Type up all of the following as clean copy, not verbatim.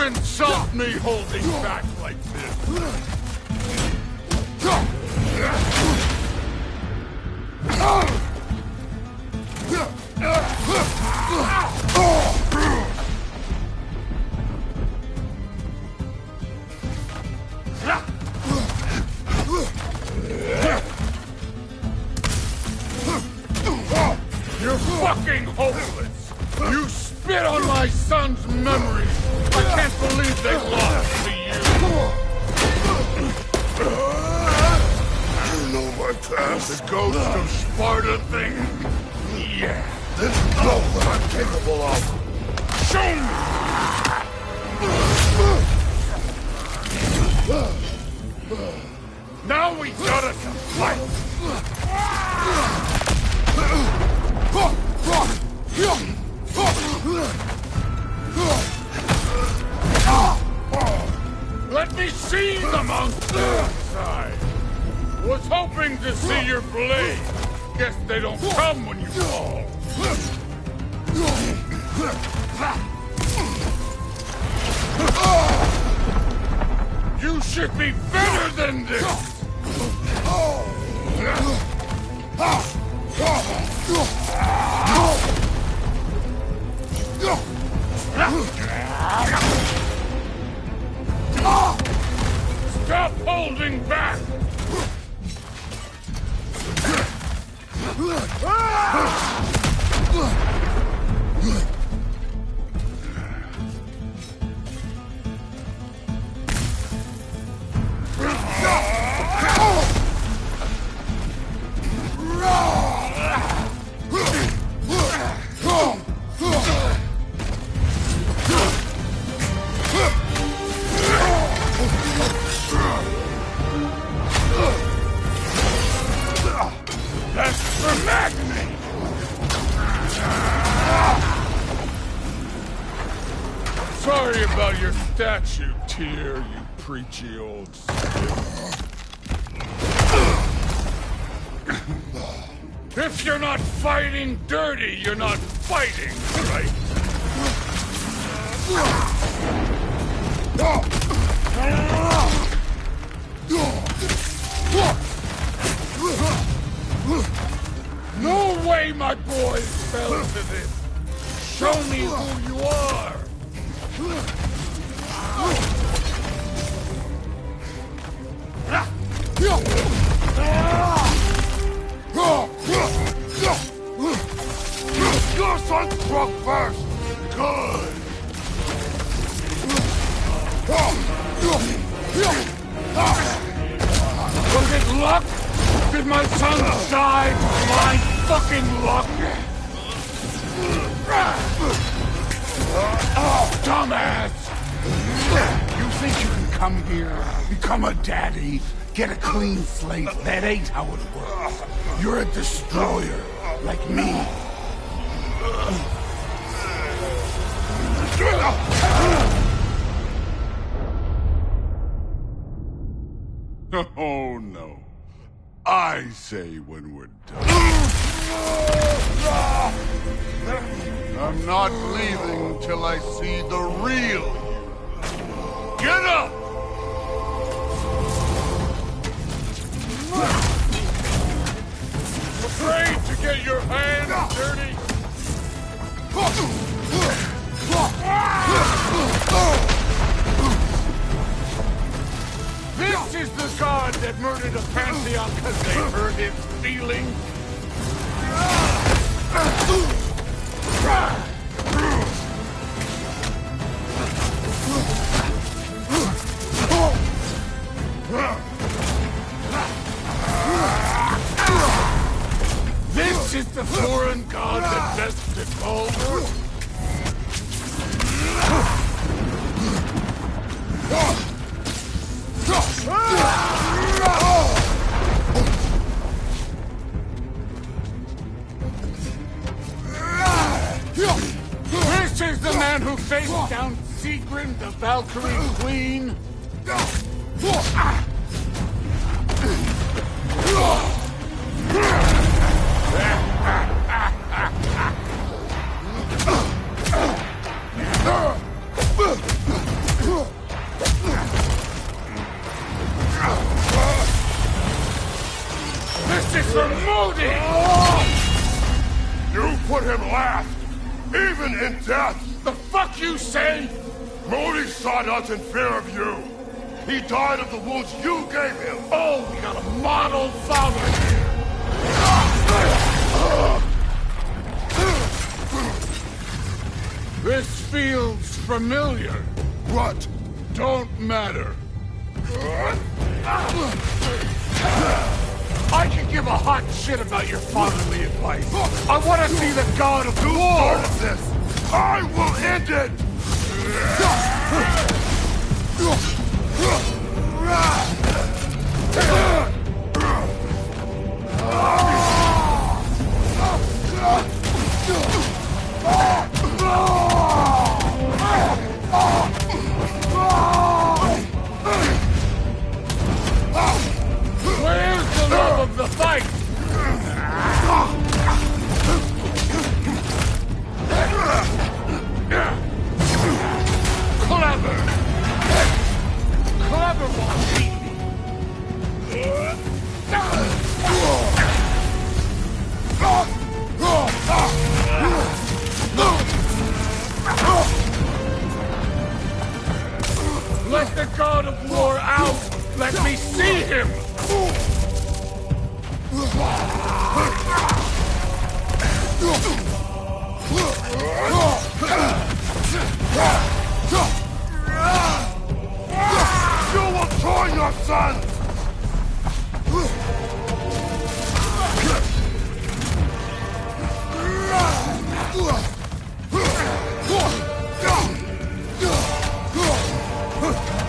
insult me holding back like this. You're fucking hopeless! You spit on my son's memories! I can't believe they lost to you! You know my past. The ghost of Sparta thing? Yeah. Then you know what I'm capable of. Show me! Now we gotta fight! Let me see the monster inside! Was hoping to see your blade. Guess they don't come when you fall. You should be better than this! Stop holding back! Sorry about your statue, Tyr, you preachy old stiff. If you're not fighting dirty, you're not fighting, right? No way my boys fell to this! Show me who you are! Your son struck first! Good! Was it luck? Did my son die? Blind fucking luck? Dumbass! You think you can come here, become a daddy, get a clean slate? That ain't how it works. You're a destroyer, like me. Oh no. I say when we're done. I'm not leaving till I see the real you. Get up! Afraid to get your hands dirty? This is the god that murdered a pantheon because they hurt his feelings? This is the foreign god that bested Baldur? This is the man who faced down Sigrun, the Valkyrie Queen? for Modi! You put him last, even in death! The fuck you say? Modi sought us in fear of you. He died of the wounds you gave him. Oh, we got a model father here. This feels familiar. What? Don't matter. I can give a hot shit about your fatherly advice. I want to see the god of You war. started this. I will end it. Where's the love of the fight? Clever! Clever won't beat me! Let the god of war out! Let me see him! You will join your sons.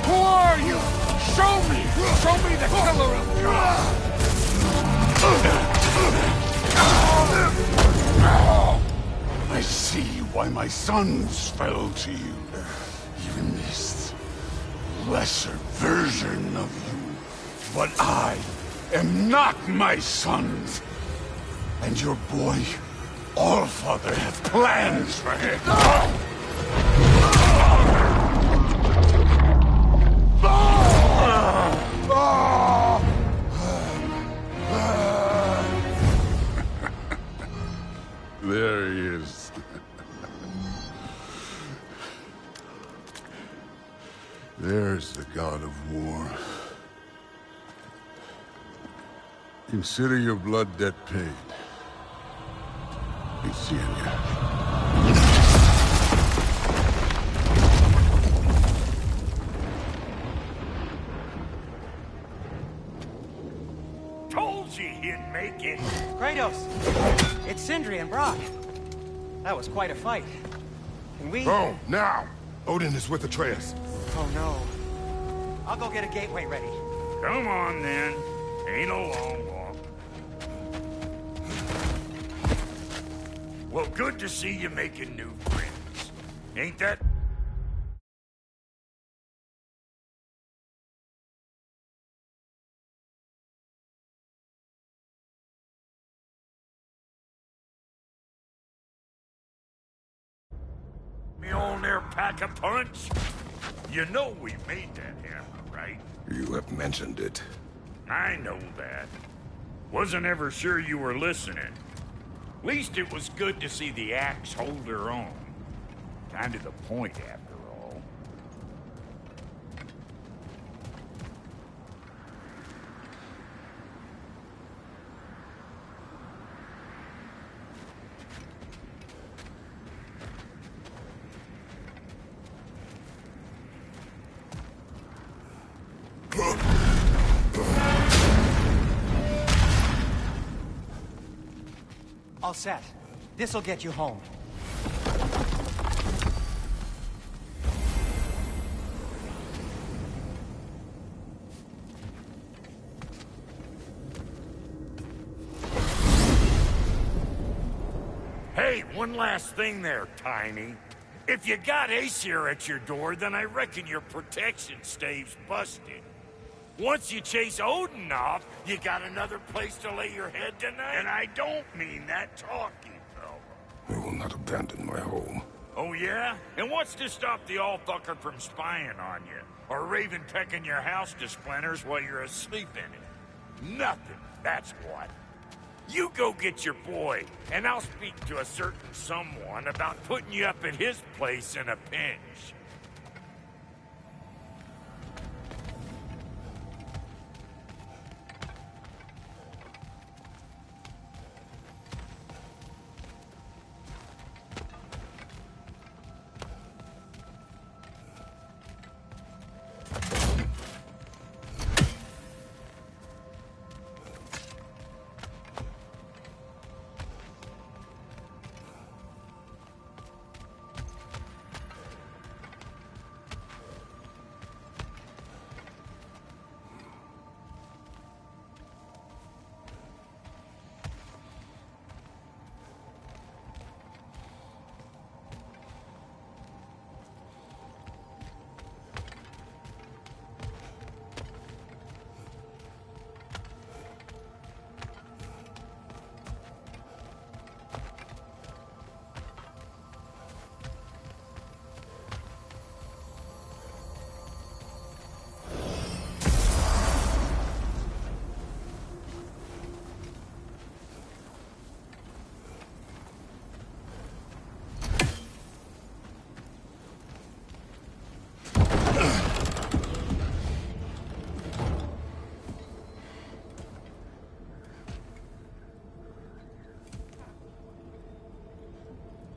Who are you? Show me! Show me the killer of God! I see why my sons fell to you. Even this lesser version of you. But I am not my sons. And your boy, Allfather, have plans for him. There he is. There's the god of war. Consider your blood debt paid. Be seeing you. Told you he'd make it. Kratos, it's Sindri and Brock. That was quite a fight. Can we... Oh, now. Odin is with Atreus. Oh, no. I'll go get a gateway ready. Come on, then. Ain't a long walk. Well, good to see you making new friends. Ain't that... me on there, pack a punch? You know we made that hammer, right? You have mentioned it. I know that. Wasn't ever sure you were listening. Least it was good to see the axe hold her own. Kind of the point, after all. All set. This'll get you home. Hey, one last thing there, Tiny. If you got Aesir at your door, then I reckon your protection stave's busted. Once you chase Odin off, you got another place to lay your head tonight? And I don't mean that talky, fella. I will not abandon my home. Oh, yeah? And what's to stop the all-fucker from spying on you? Or Raven pecking your house to splinters while you're asleep in it? Nothing, that's what. You go get your boy, and I'll speak to a certain someone about putting you up at his place in a pinch.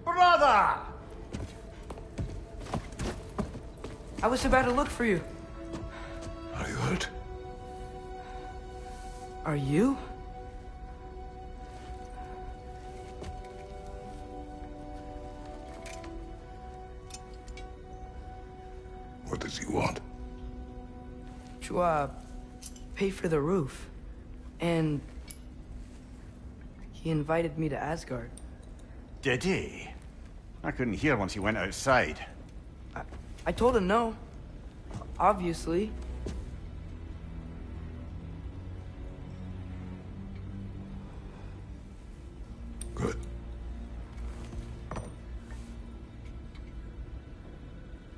Brother! I was about to look for you. Are you hurt? Are you? What does he want? To, pay for the roof. And he invited me to Asgard. Did he? I couldn't hear once he went outside. I told him no. Obviously. Good.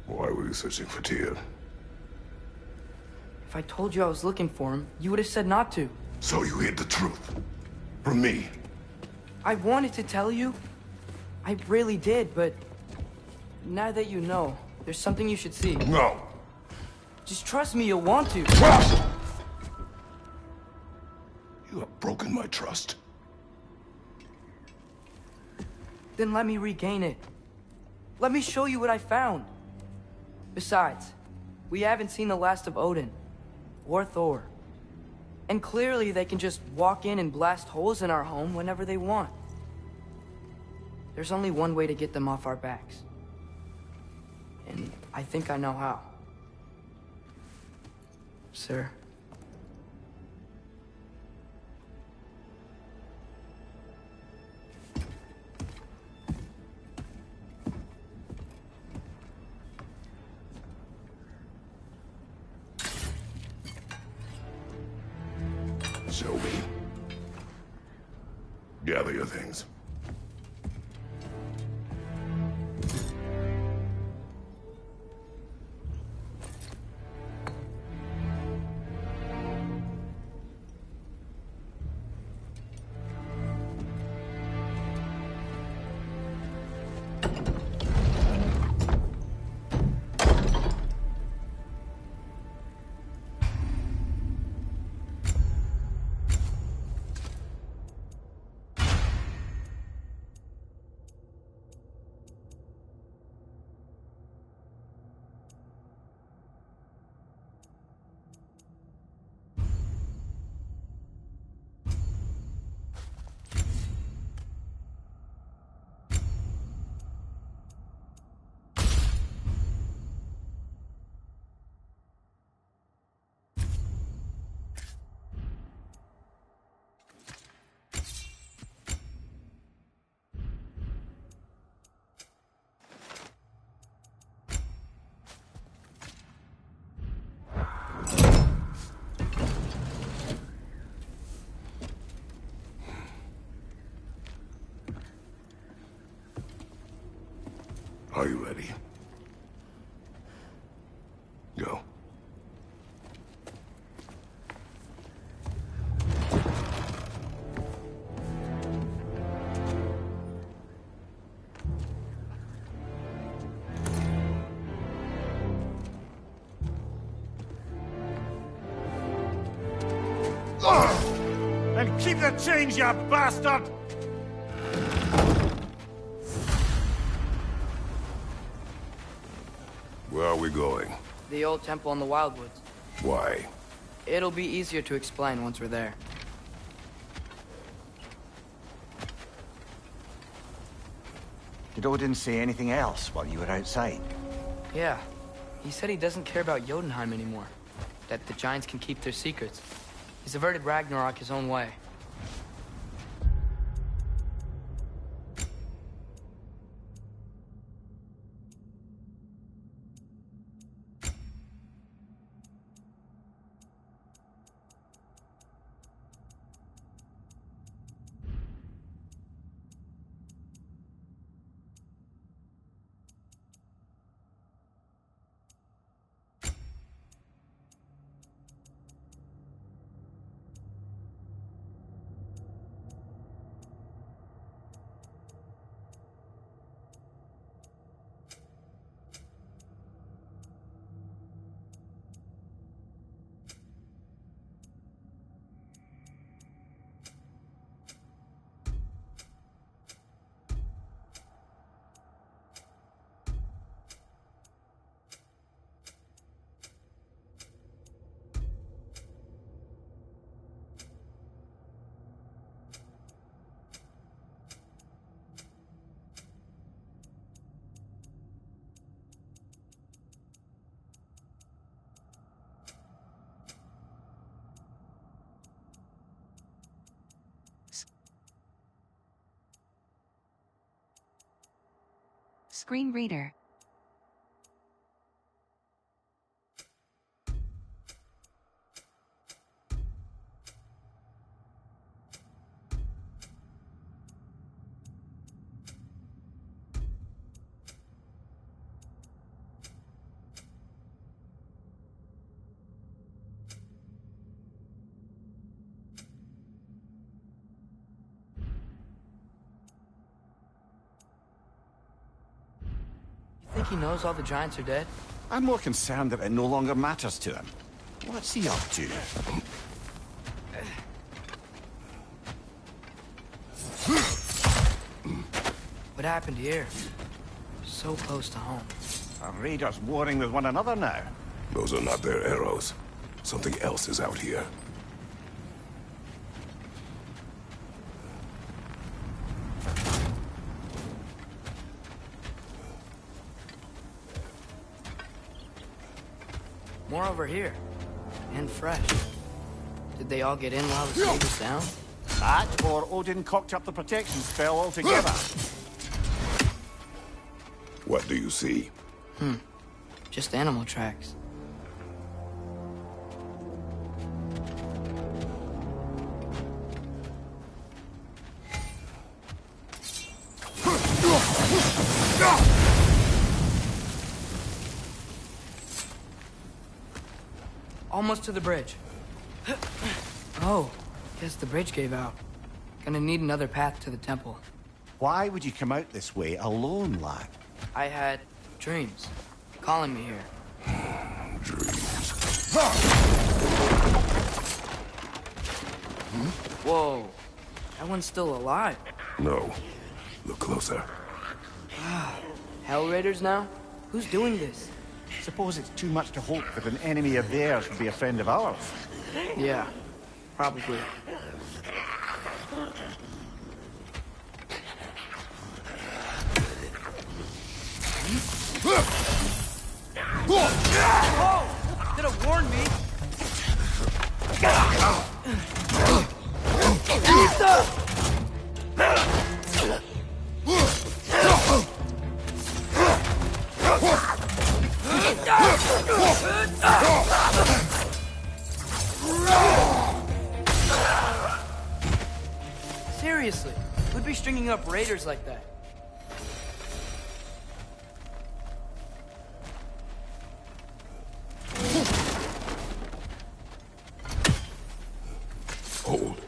Why were you searching for Tyr? If I told you I was looking for him, you would have said not to. So you hid the truth. From me. I wanted to tell you. I really did, but now that you know, there's something you should see. No. Just trust me, you'll want to. Trust! You have broken my trust. Then let me regain it. Let me show you what I found. Besides, we haven't seen the last of Odin. Or Thor. And clearly they can just walk in and blast holes in our home whenever they want. There's only one way to get them off our backs. And I think I know how. Sir. Show me. Gather your things. Are you ready? Go. And keep the change, you bastard! Where are we going? The old temple in the Wildwoods. Why? It'll be easier to explain once we're there. Did Odin say anything else while you were outside? Yeah. He said he doesn't care about Jotunheim anymore. That the giants can keep their secrets. He's averted Ragnarok his own way. Screen reader. Think he knows all the giants are dead? I'm more concerned that it no longer matters to him. What's he up to? What happened here? So close to home. Are raiders warring with one another now? Those are not their arrows. Something else is out here. More over here. And fresh. Did they all get in while the siege was down? That, or Odin cocked up the protection spell altogether. What do you see? Just animal tracks. Almost to the bridge. Oh, guess the bridge gave out. Gonna need another path to the temple. Why would you come out this way alone, lad? I had dreams calling me here. Dreams. Whoa, that one's still alive. No. Look closer. Hell Raiders now? Who's doing this? Suppose it's too much to hope that an enemy of theirs would be a friend of ours. Yeah, probably. Whoa! Could have warned me. Seriously, who'd be stringing up raiders like that? Hold.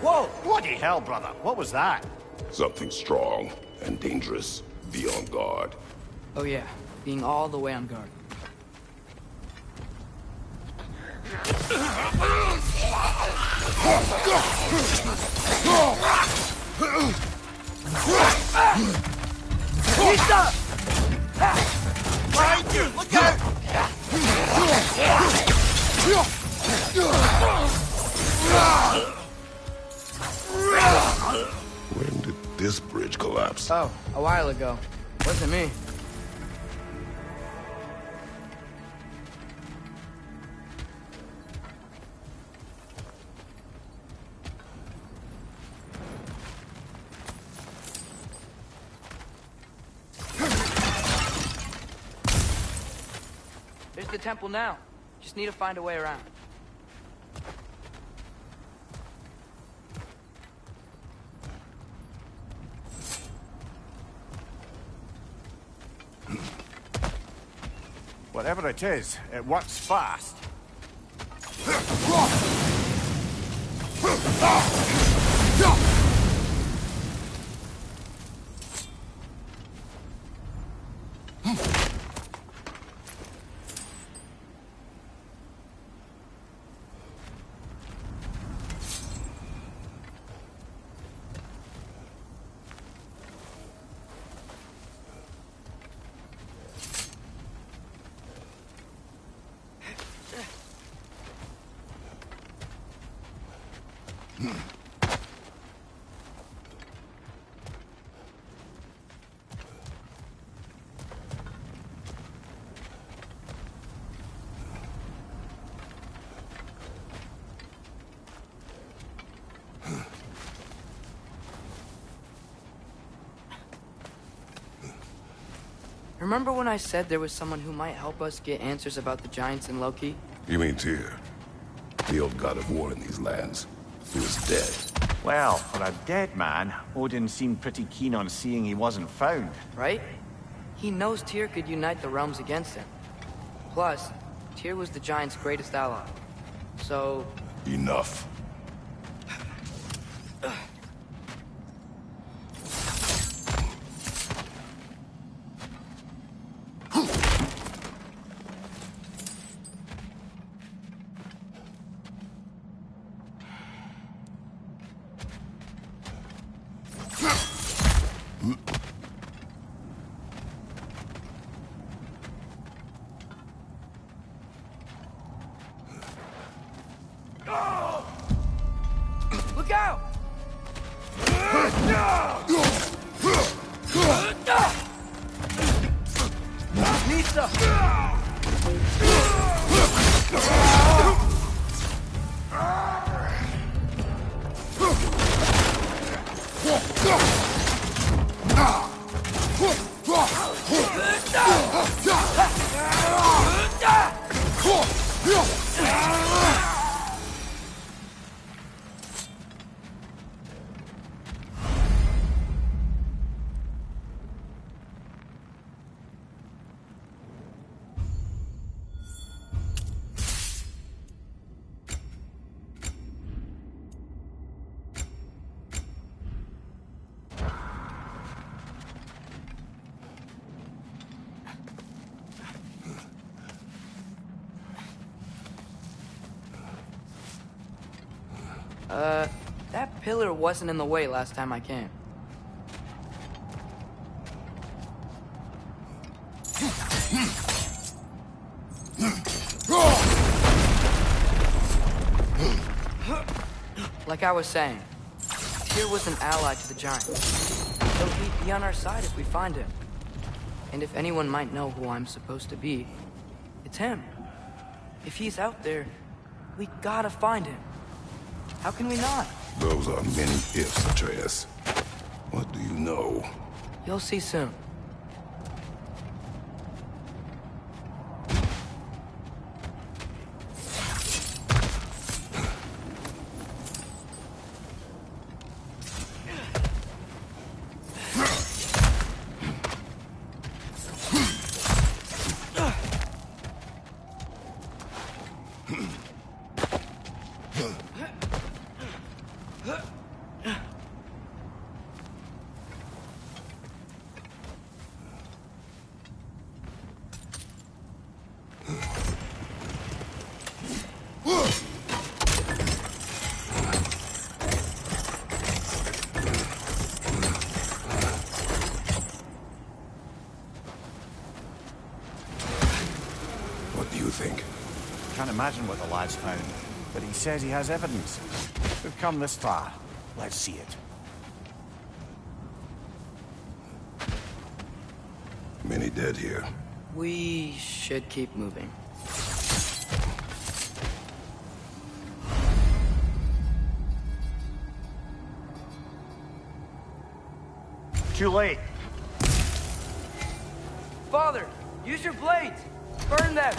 Whoa! Bloody hell, brother. What was that? Something strong and dangerous. Be on guard. Oh yeah, being all the way on guard. Lisa! Behind you! Look out! When did this bridge collapse? Oh, a while ago. Wasn't me. There's the temple now. Just need to find a way around. Whatever it is, it works fast. Remember when I said there was someone who might help us get answers about the giants and Loki? You mean Tyr? The old god of war in these lands. He was dead. Well, for a dead man, Odin seemed pretty keen on seeing he wasn't found. Right? He knows Tyr could unite the realms against him. Plus, Tyr was the giants' greatest ally. So... Enough. Look out! Nisa! That pillar wasn't in the way last time I came. Like I was saying, Tyr was an ally to the giants, so he'd be on our side if we find him. And if anyone might know who I'm supposed to be, it's him. If he's out there, we gotta find him. How can we not? Those are many ifs, Atreus. What do you know? You'll see soon. What do you think? Can't imagine what the lad's found, but he says he has evidence. We've come this far. Let's see it. Many dead here. We should keep moving. Too late. Father, use your blades! Burn them!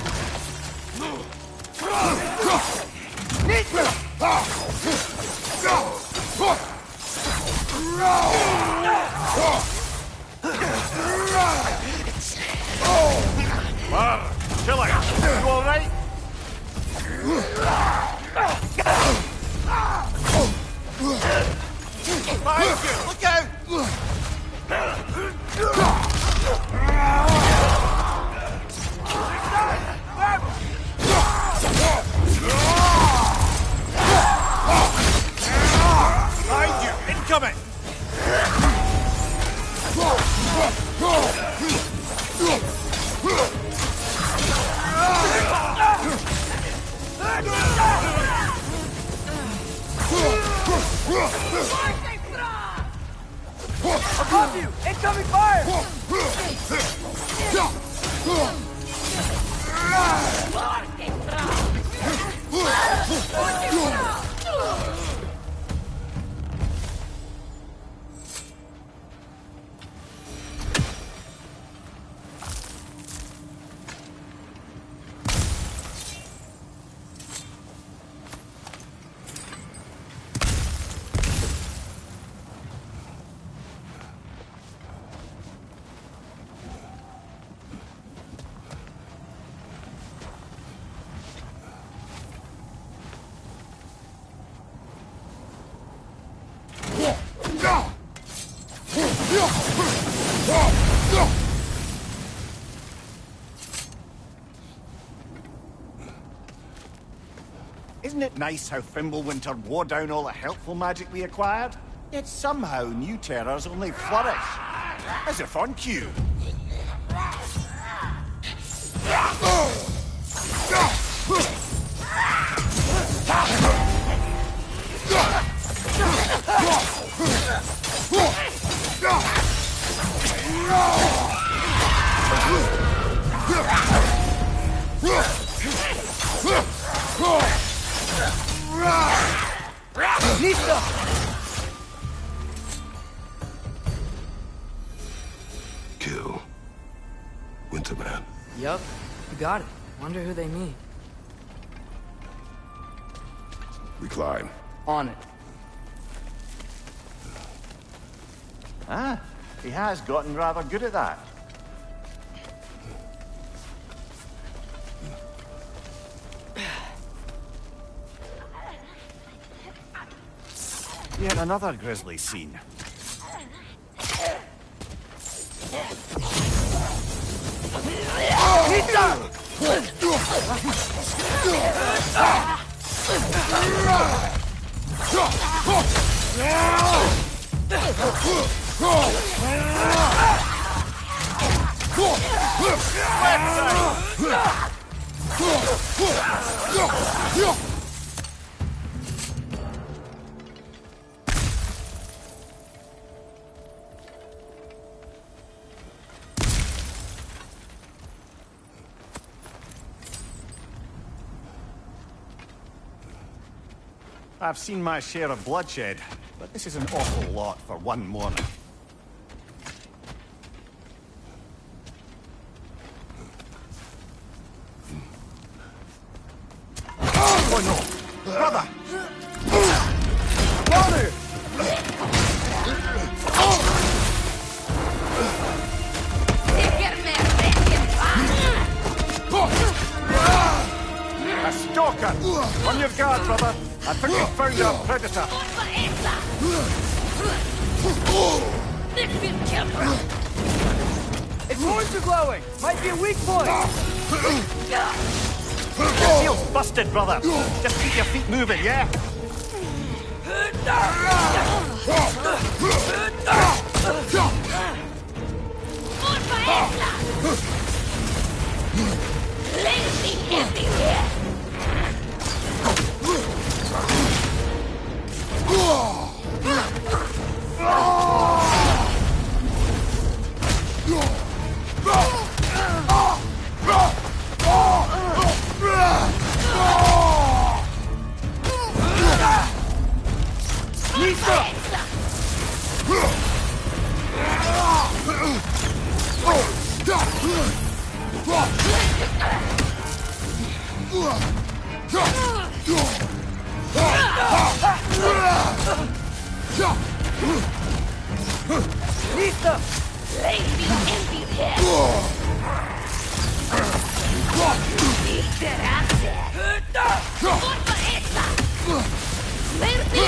Killer, you all right? Behind you! Look out! Behind you! Incoming! Above you! Incoming fire! Isn't it nice how Fimbulwinter wore down all the helpful magic we acquired? Yet somehow new terrors only flourish. As if on cue. Kill Winterman. Yup, you got it. Wonder who they mean. We climb. On it. Ah, he has gotten rather good at that. Yet another grisly scene. I've seen my share of bloodshed, but this is an awful lot for one morning. Oh no! Brother! Brother! A stalker! On your guard, brother! I think we found our predator! Its horns are glowing! Might be a weak point! Your feel's busted, brother! Just keep your feet moving, yeah? Lazy! Vista! Lady empty-head! Disperaste! Forza esta! Mercy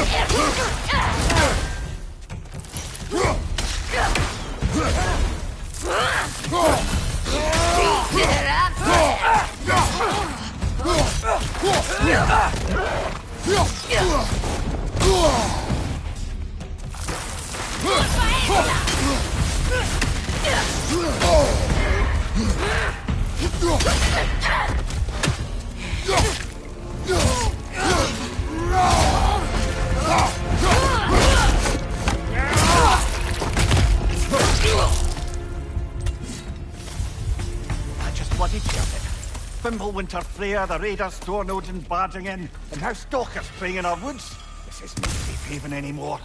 I just bloody killed it. Fimbulwinter, Freya, the Raiders, Storm Odin barging in, and now stalkers playing in our woods. This isn't safe haven anymore.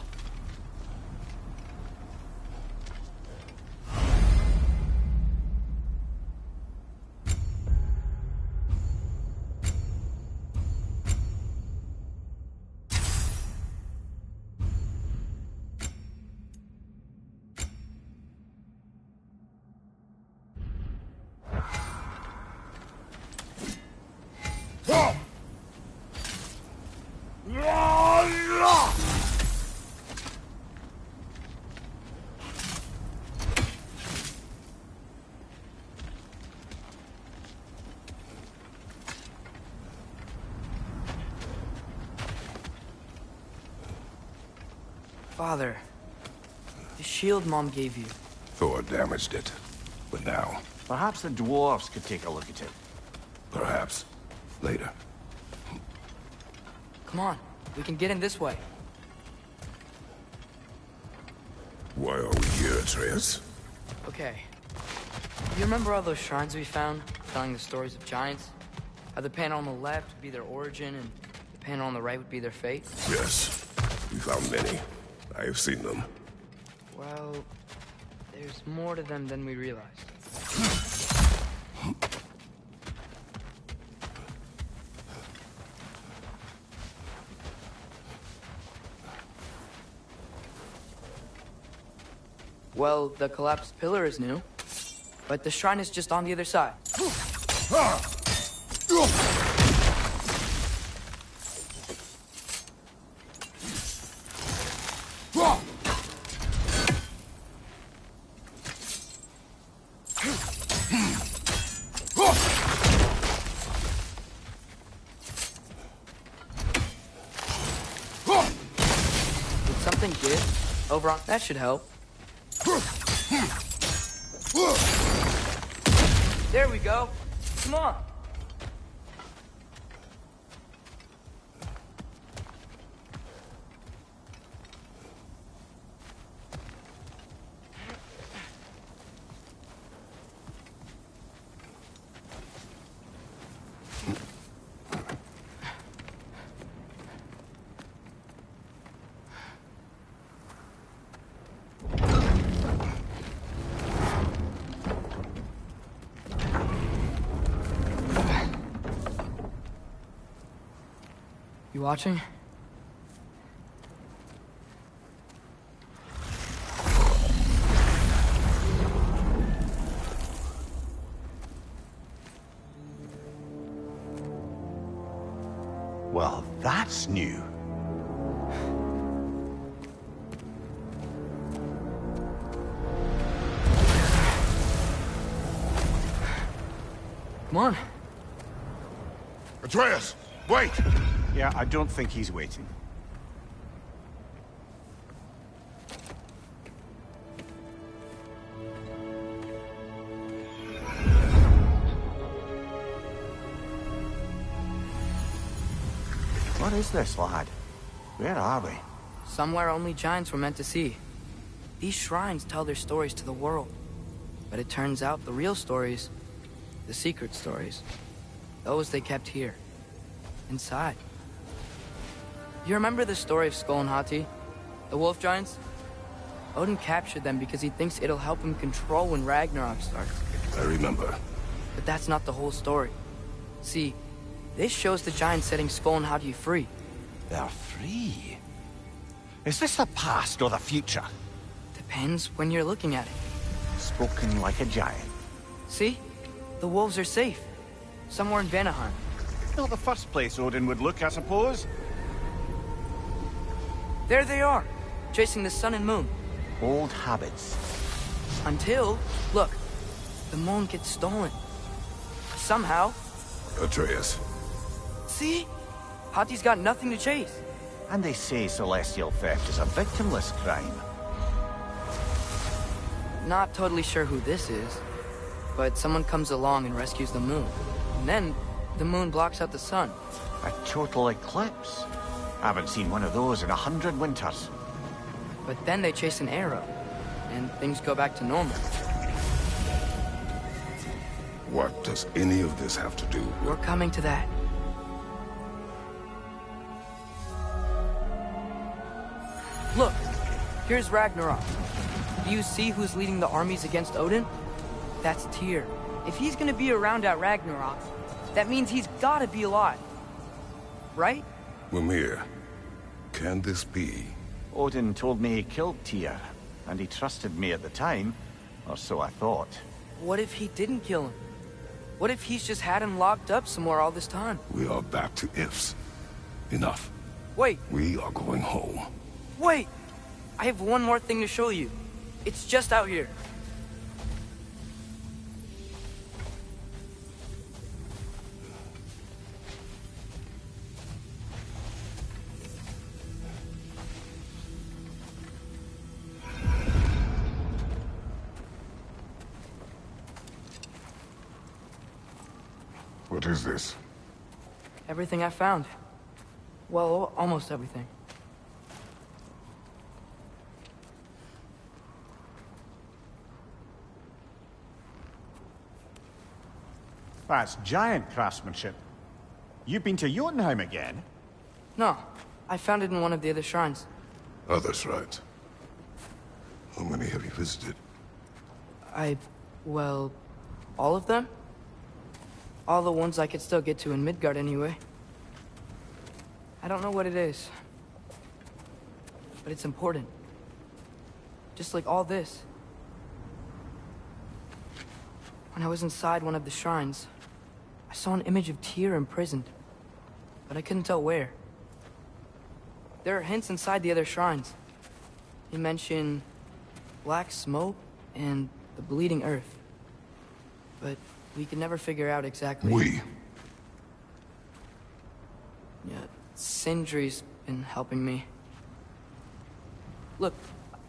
Father, the shield Mom gave you. Thor damaged it. But now, Perhaps the dwarves could take a look at it. perhaps, later. Come on, we can get in this way. Why are we here, Atreus? Okay. You remember all those shrines we found, telling the stories of giants? How the panel on the left would be their origin, and the panel on the right would be their fate? Yes. We found many. I have seen them. Well, there's more to them than we realized. Well, the collapsed pillar is new, but the shrine is just on the other side. Did something give? Over on... That should help. There we go. Come on. You watching? Well, that's new. Come on. Atreus, wait! Yeah, I don't think he's waiting. What is this, lad? Where are we? Somewhere only giants were meant to see. These shrines tell their stories to the world. But it turns out the real stories, the secret stories, those they kept here, inside. You remember the story of Skull and Hati? The wolf giants? Odin captured them because he thinks it'll help him control when Ragnarok starts. I remember. But that's not the whole story. See, this shows the giants setting Skull and Hati free. They're free. Is this the past or the future? Depends when you're looking at it. Spoken like a giant. See? The wolves are safe. Somewhere in Vanaheim. Not the first place Odin would look, I suppose. There they are, chasing the sun and moon. Old habits. Until, look, the moon gets stolen. Somehow. Atreus. See? Hati's got nothing to chase. And they say celestial theft is a victimless crime. Not totally sure who this is, but someone comes along and rescues the moon. And then, the moon blocks out the sun. A total eclipse. I haven't seen one of those in 100 winters. But then they chase an arrow, and things go back to normal. What does any of this have to do with... We're coming to that. Look, here's Ragnarok. Do you see who's leading the armies against Odin? That's Tyr. If he's gonna be around at Ragnarok, that means he's gotta be alive. Right? Mimir, can this be? Odin told me he killed Tyr, and he trusted me at the time, or so I thought. What if he didn't kill him? What if he's just had him locked up somewhere all this time? We are back to ifs. Enough. Wait, We are going home. wait! I have one more thing to show you. It's just out here. What is this? Everything I found. Well, almost everything. That's giant craftsmanship. You've been to Jotunheim again? No, I found it in one of the other shrines. Others, right? How many have you visited? Well, all of them? All the ones I could still get to in Midgard anyway. I don't know what it is. But it's important. Just like all this. When I was inside one of the shrines, I saw an image of Tyr imprisoned. But I couldn't tell where. There are hints inside the other shrines. They mention black smoke and the bleeding earth. But we could never figure out exactly. We? Yeah, Sindri's been helping me. Look,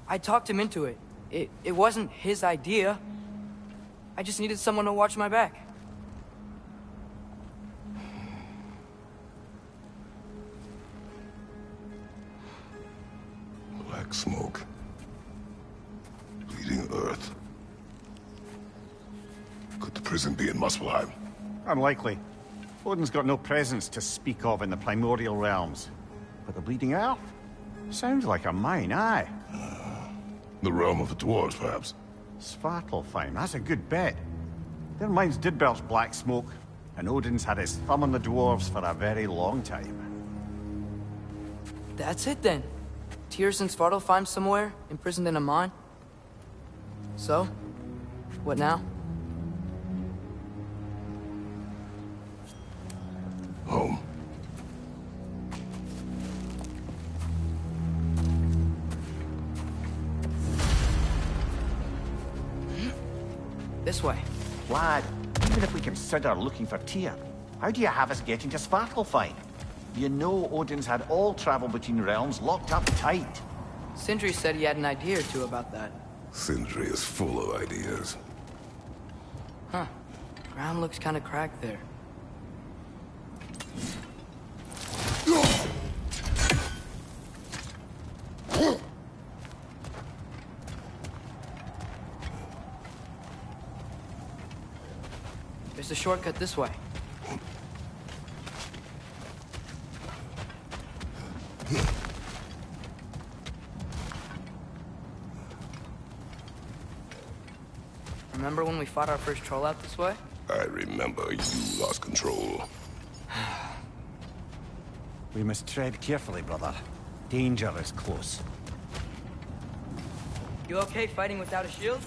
I talked him into it. It wasn't his idea. I just needed someone to watch my back. Black smoke. Bleeding earth. Could the prison be in Muspelheim? Unlikely. Odin's got no presence to speak of in the primordial realms. But the Bleeding Earth? Sounds like a mine, aye. The realm of the dwarves, perhaps? Svartalfheim, that's a good bet. Their mines did belch black smoke, and Odin's had his thumb on the dwarves for a very long time. That's it then. Tyr's in Svartalfheim somewhere, imprisoned in a mine. So, what now? Home. This way. Lad, even if we consider looking for Tyr, how do you have us getting to Svartalfheim? You know Odin's had all travel between realms locked up tight. Sindri said he had an idea or two about that. Sindri is full of ideas. Huh. Ground looks kind of cracked there. There's a shortcut this way. Remember when we fought our first troll out this way? I remember you lost control. We must tread carefully, brother. Danger is close. You okay fighting without a shield?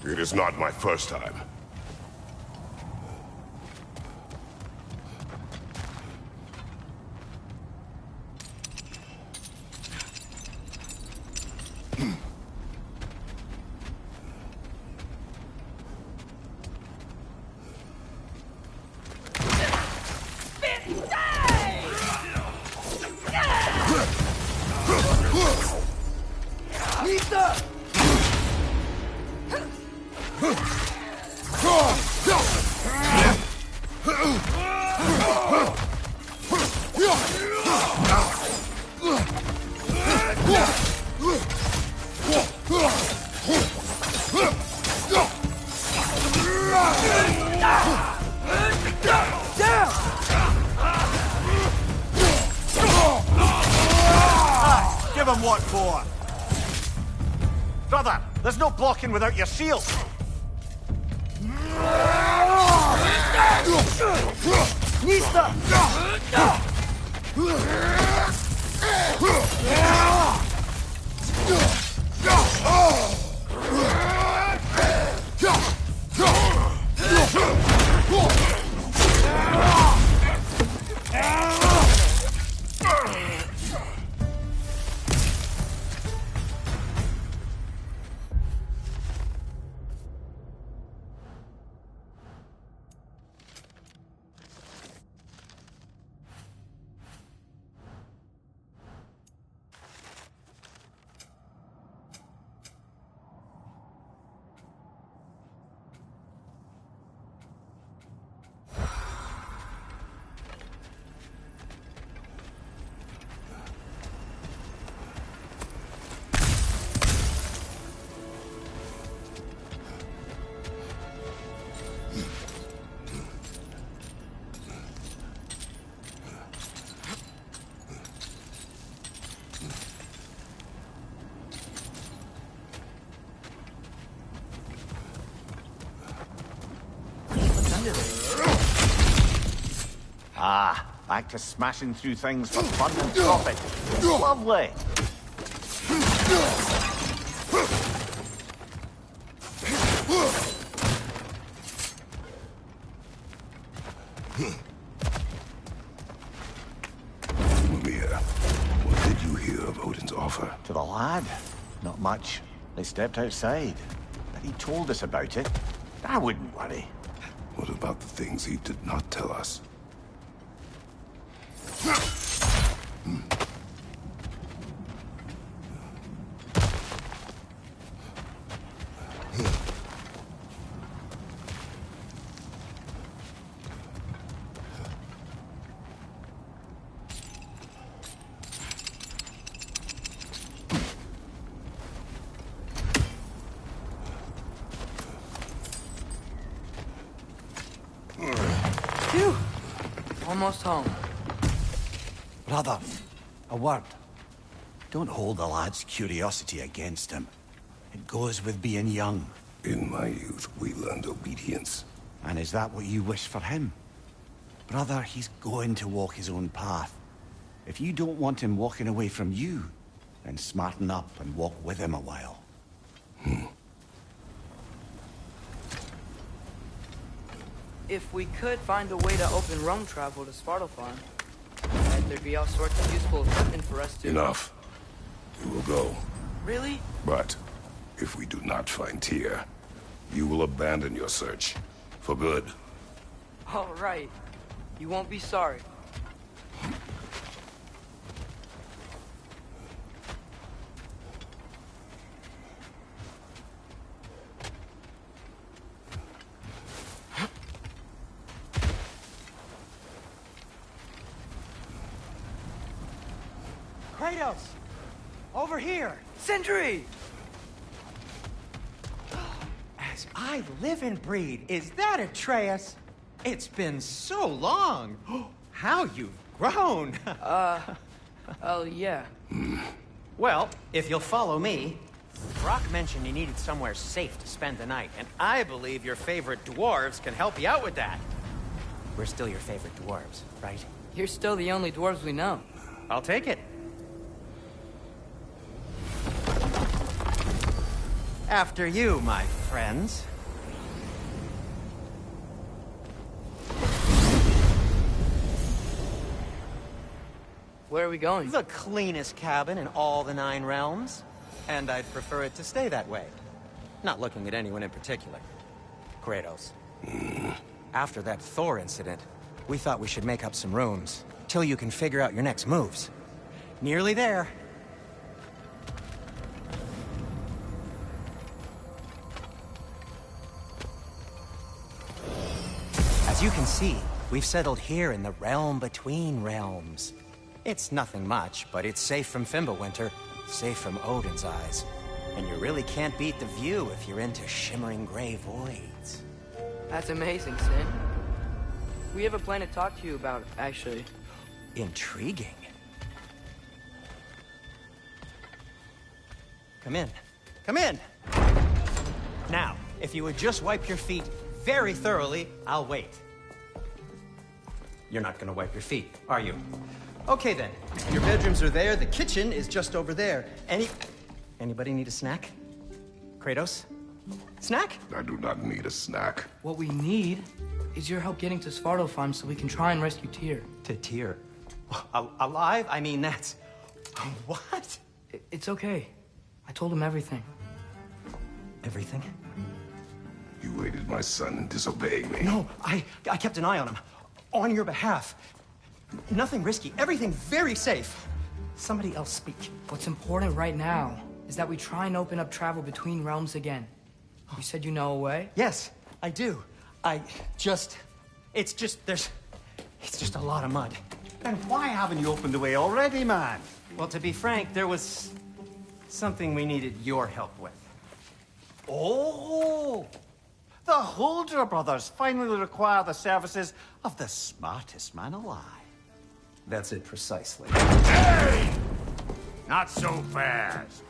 It is not my first time. Give him what for? Brother, there's no blocking without your shield. Nista! Ah, back to smashing through things for fun and profit. Lovely. Mimir, what did you hear of Odin's offer? To the lad? Not much. They stepped outside. But he told us about it. I wouldn't worry. What about the things he did not tell us? Phew! Almost home. Brother, a word. Don't hold the lad's curiosity against him. It goes with being young. In my youth, we learned obedience. And is that what you wish for him? Brother, he's going to walk his own path. If you don't want him walking away from you, then smarten up and walk with him a while. If we could find a way to open roam travel to Svartalfheim, then there'd be all sorts of useful equipment for us to... Enough. We will go. Really? But if we do not find Tyr, you will abandon your search. For good. All right. You won't be sorry. Kratos! Over here! Sentry! As I live and breathe, is that Atreus? It's been so long! How you've grown! Oh, yeah. Well, if you'll follow me, Brock mentioned you needed somewhere safe to spend the night, and I believe your favorite dwarves can help you out with that. We're still your favorite dwarves, right? You're still the only dwarves we know. I'll take it. After you, my friends. Where are we going? The cleanest cabin in all the 9 realms. And I'd prefer it to stay that way. Not looking at anyone in particular. Kratos. After that Thor incident, we thought we should make up some rooms, till you can figure out your next moves. Nearly there. As you can see, we've settled here in the realm between realms. It's nothing much, but it's safe from Fimbulwinter, safe from Odin's eyes. And you really can't beat the view if you're into shimmering gray voids. That's amazing, Sin. We have a plan to talk to you about, actually. Intriguing. Come in. Come in! Now, if you would just wipe your feet very thoroughly, I'll wait. You're not gonna wipe your feet, are you? Okay then. Your bedrooms are there, the kitchen is just over there. Anybody need a snack? Kratos? Snack? I do not need a snack. What we need is your help getting to Svartalfheim so we can try and rescue Tyr. To Tyr? Alive? I mean, that's... What? It's okay. I told him everything. Everything? You aided my son in disobeying me. No, I kept an eye on him. On your behalf. Nothing risky. Everything very safe. Somebody else speak. What's important right now is that we try and open up travel between realms again. You said you know a way? Yes, I do. It's just a lot of mud. Then why haven't you opened the way already, man? Well, to be frank, there was something we needed your help with. Oh! The Holder brothers finally require the services of the smartest man alive. That's it precisely. Hey! Not so fast.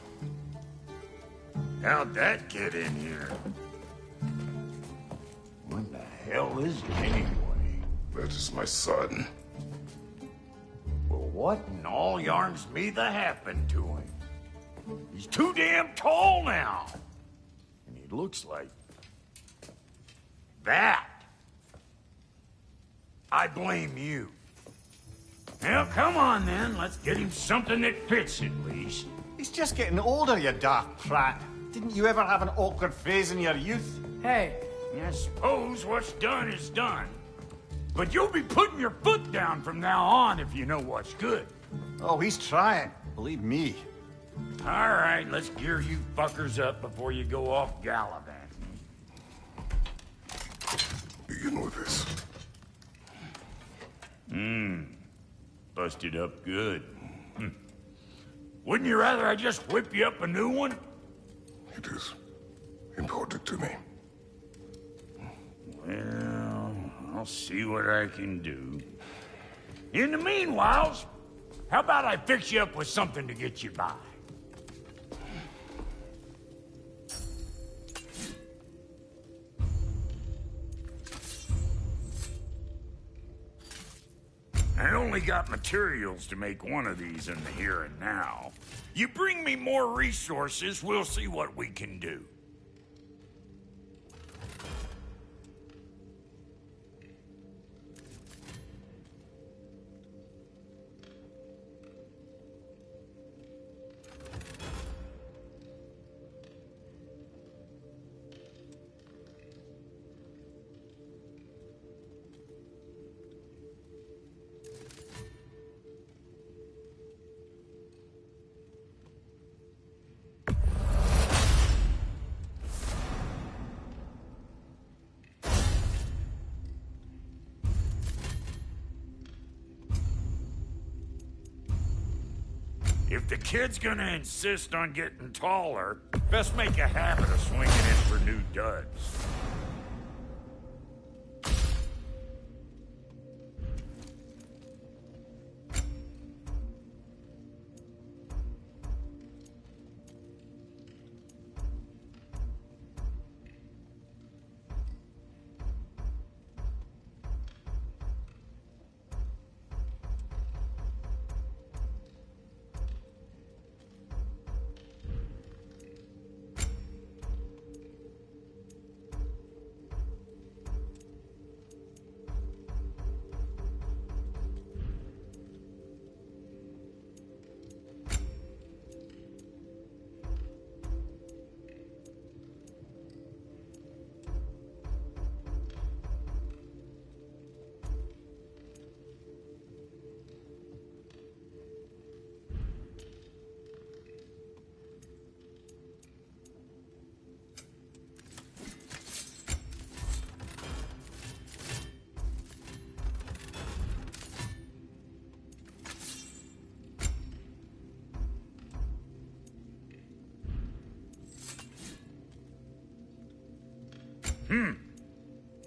How'd that get in here? What the hell is it anyway? That is my son. Well, what in all yarns me that happened to him? He's too damn tall now. And he looks like... that. I blame you. Well, come on then. Let's get him something that fits at least. He's just getting older, you daft prat. Didn't you ever have an awkward phase in your youth? Hey! I suppose what's done is done. But you'll be putting your foot down from now on if you know what's good. Oh, he's trying. Believe me. All right, let's gear you fuckers up before you go off gallivanting. Begin with this. Busted up good. Wouldn't you rather I just whip you up a new one? It is important to me. Well, I'll see what I can do. In the meanwhile, how about I fix you up with something to get you by? I only got materials to make one of these in the here and now. You bring me more resources, we'll see what we can do. If the kid's gonna insist on getting taller, best make a habit of swinging in for new duds.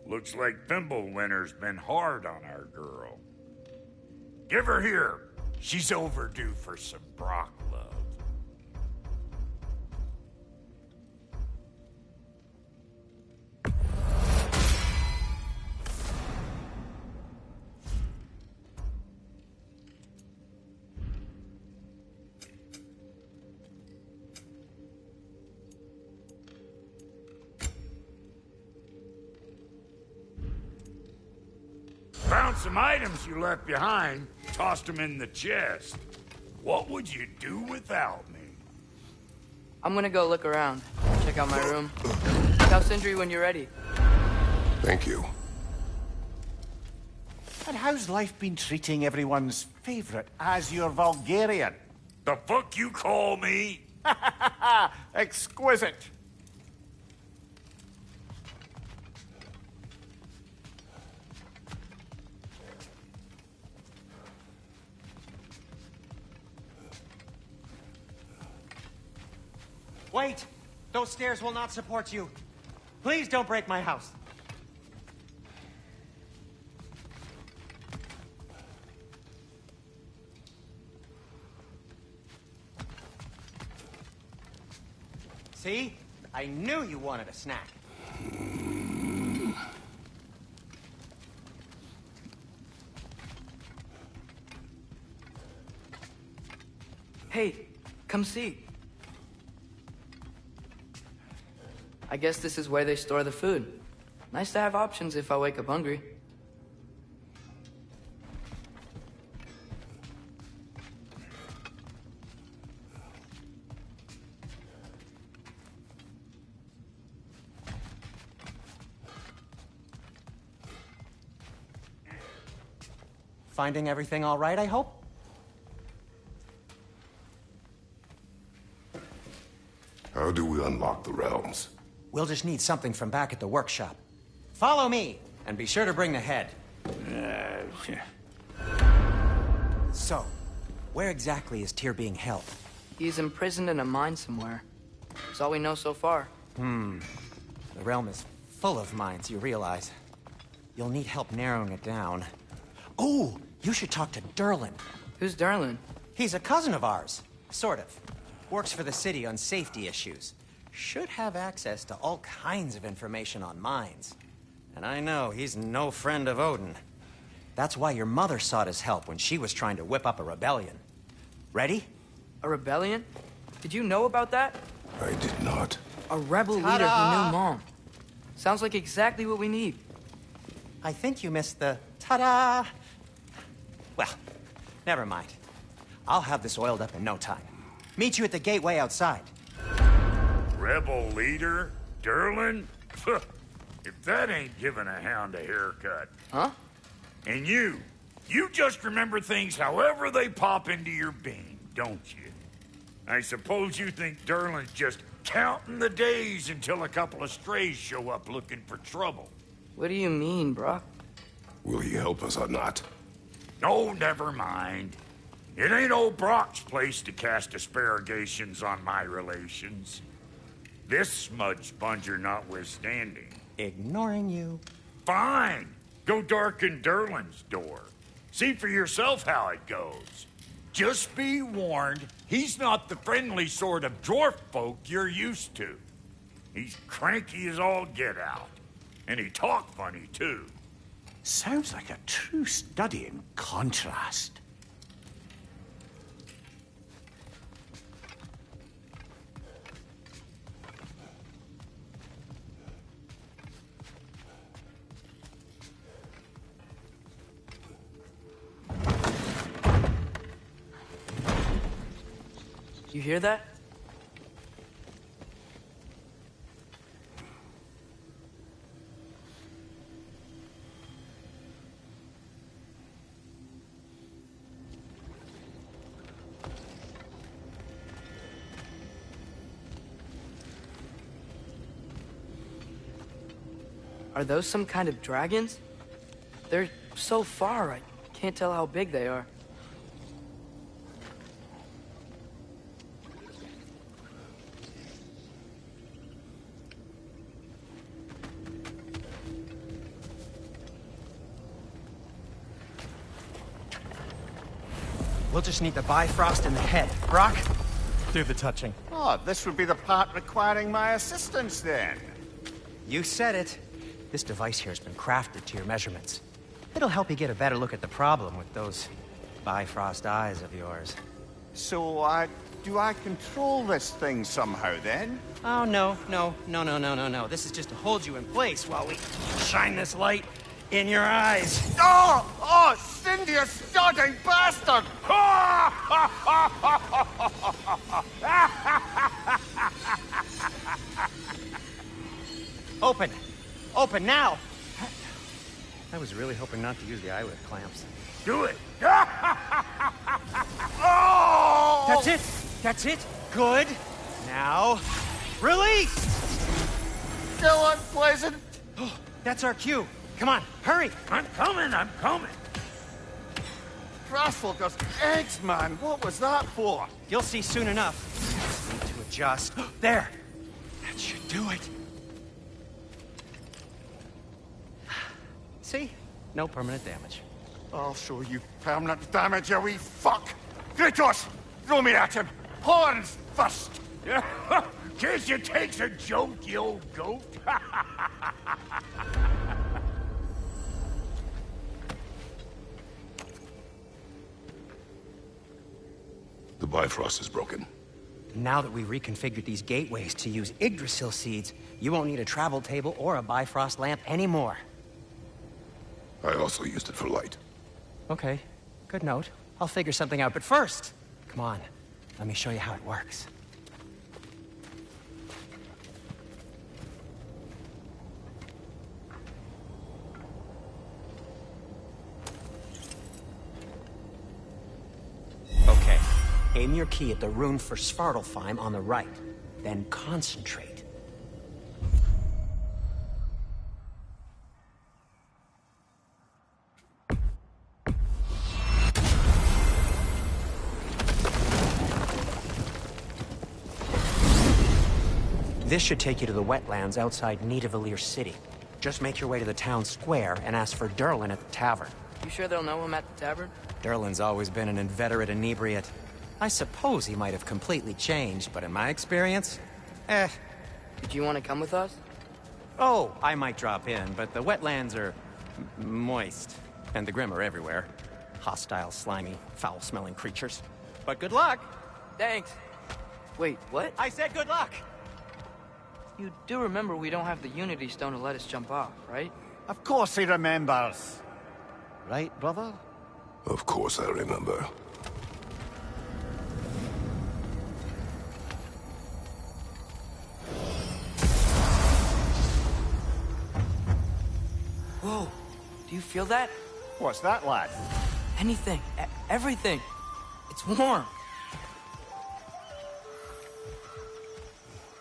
Looks like Winter's been hard on our girl. Give her here. She's overdue for some Brock love. Found some items you left behind, tossed them in the chest. What would you do without me? I'm gonna go look around. Check out my room. Tell Sindri when you're ready. Thank you. And how's life been treating everyone's favorite Azure Vulgarian? The fuck you call me? Exquisite. Wait! Those stairs will not support you. Please don't break my house. See? I knew you wanted a snack. Hey, come see. I guess this is where they store the food. Nice to have options if I wake up hungry. Finding everything all right, I hope? How do we unlock the realms? We'll just need something from back at the workshop. Follow me, and be sure to bring the head. So, where exactly is Tyr being held? He's imprisoned in a mine somewhere. That's all we know so far. The realm is full of mines, you realize. You'll need help narrowing it down. Oh, you should talk to Derlin. Who's Derlin? He's a cousin of ours. Sort of. Works for the city on safety issues. Should have access to all kinds of information on mines. And I know he's no friend of Odin. That's why your mother sought his help when she was trying to whip up a rebellion. Ready? A rebellion? Did you know about that? I did not. A rebel leader who knew Mom. Sounds like exactly what we need. I think you missed the ta-da! Well, never mind. I'll have this oiled up in no time. Meet you at the gateway outside. Rebel leader? Derlin? If that ain't giving a hound a haircut. Huh? And you just remember things however they pop into your bean, don't you? I suppose you think Derlin's just counting the days until a couple of strays show up looking for trouble. What do you mean, Brock? Will he help us or not? No, never mind. It ain't old Brock's place to cast asparagations on my relations. This smudge sponger notwithstanding. Ignoring you. Fine. Go darken Derlin's door. See for yourself how it goes. Just be warned, he's not the friendly sort of dwarf folk you're used to. He's cranky as all get out. And he talk funny, too. Sounds like a true study in contrast. You hear that? Are those some kind of dragons? They're so far, I can't tell how big they are. We'll just need the Bifrost in the head. Brock, do the touching. Oh, this would be the part requiring my assistance, then. You said it. This device here has been crafted to your measurements. It'll help you get a better look at the problem with those Bifrost eyes of yours. So, do I control this thing somehow, then? Oh, no. This is just to hold you in place while we shine this light in your eyes. Oh, Cindy, you sodding bastard! Open! Open now! I was really hoping not to use the eyelid clamps. Do it! Oh! That's it! That's it! Good! Now, release! Still unpleasant. Oh, that's our cue. Come on, hurry! I'm coming! Grassfulger's eggs, man. What was that for? You'll see soon enough. Just need to adjust. There! That should do it. See? No permanent damage. I'll show you permanent damage, you wee fuck! Kratos! Throw me at him! Horns first! Guess you takes a joke, you old goat. The Bifrost is broken. Now that we reconfigured these gateways to use Yggdrasil seeds, you won't need a travel table or a Bifrost lamp anymore. I also used it for light. Okay, good note. I'll figure something out, but first, come on, let me show you how it works. Okay, aim your key at the rune for Svartalfheim on the right, then concentrate. This should take you to the wetlands outside Nidavellir City. Just make your way to the town square and ask for Durlin at the tavern. You sure they'll know him at the tavern? Durlin's always been an inveterate inebriate. I suppose he might have completely changed, but in my experience, Did you want to come with us? Oh, I might drop in, but the wetlands are moist, and the Grim are everywhere. Hostile, slimy, foul-smelling creatures. But good luck! Thanks. Wait, what? I said good luck! You do remember we don't have the Unity Stone to let us jump off, right? Of course he remembers. Right, brother? Of course I remember. Whoa, do you feel that? What's that, lad? Anything, everything. It's warm.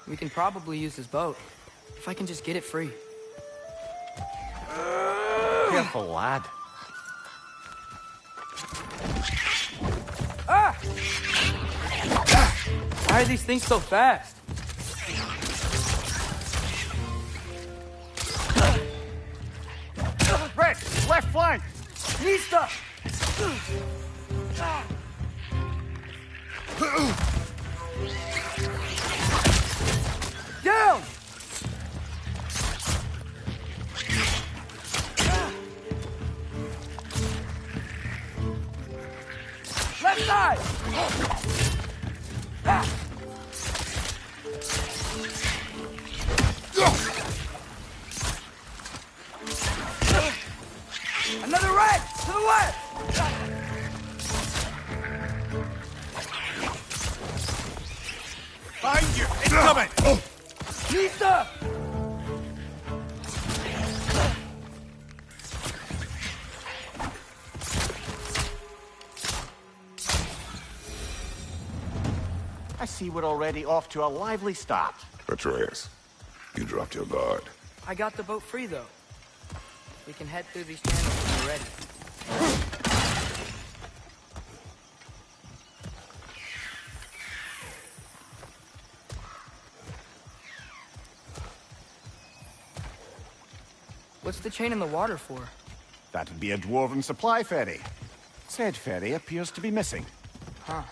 We can probably use this boat, if I can just get it free. Careful, lad. Ah! Why are these things so fast? Red, left flank! Nista! Down! Left side! Another red! To the left! Behind you! Incoming! Nista! I see we're already off to a lively start. Atreus, you dropped your guard. I got the boat free, though. We can head through these channels when we're ready. What's the chain in the water for? That'd be a dwarven supply ferry. Said ferry appears to be missing. Huh.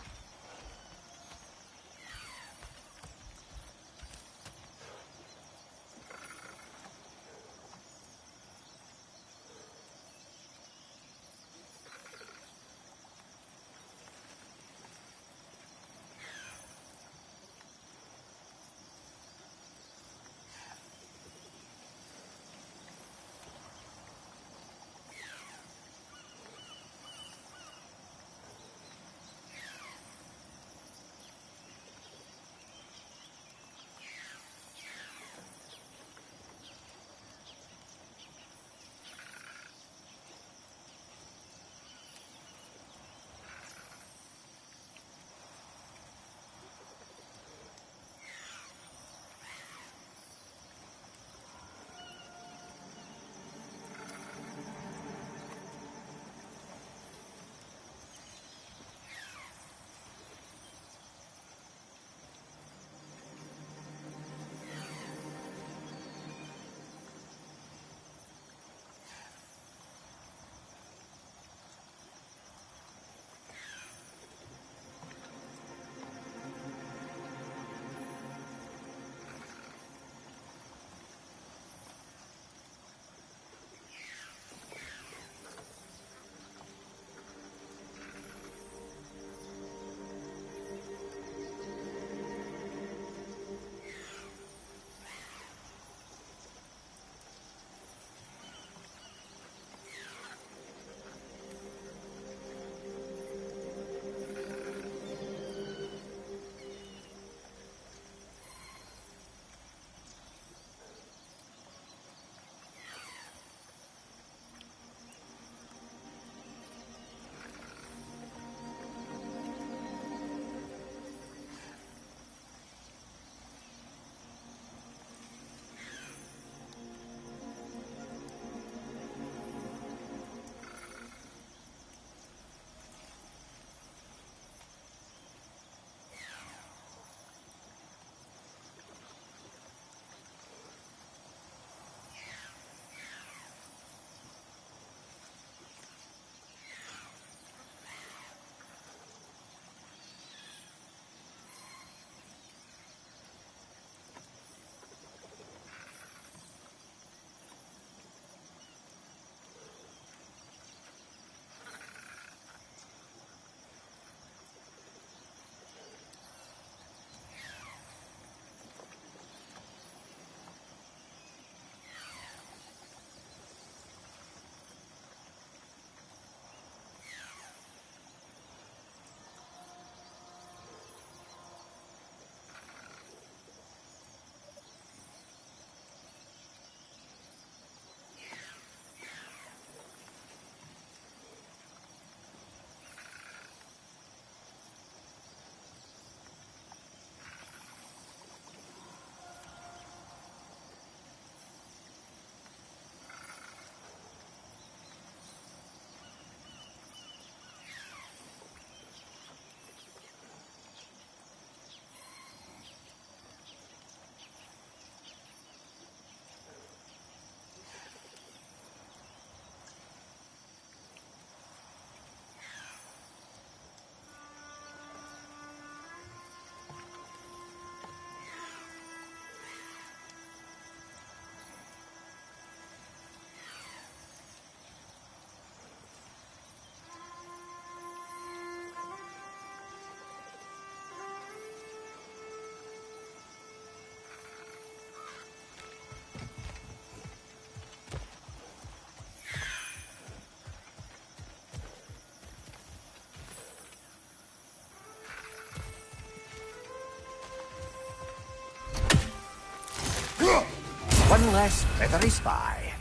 One less feathery spy.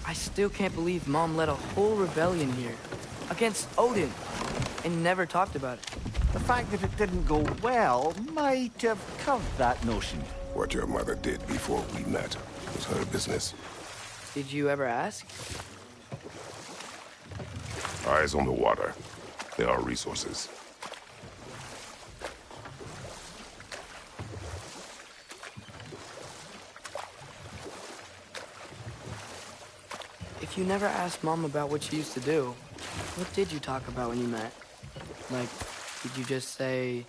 I still can't believe Mom led a whole rebellion here. Against Odin. And never talked about it. The fact that it didn't go well might have curved that notion. What your mother did before we met was her business. Did you ever ask? Eyes on the water. There are resources. If you never asked Mom about what she used to do, what did you talk about when you met? Like, did you just say,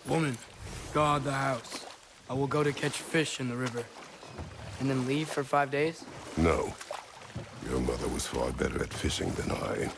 "Woman, guard the house. I will go to catch fish in the river," and then leave for 5 days? No. Your mother was far better at fishing than I.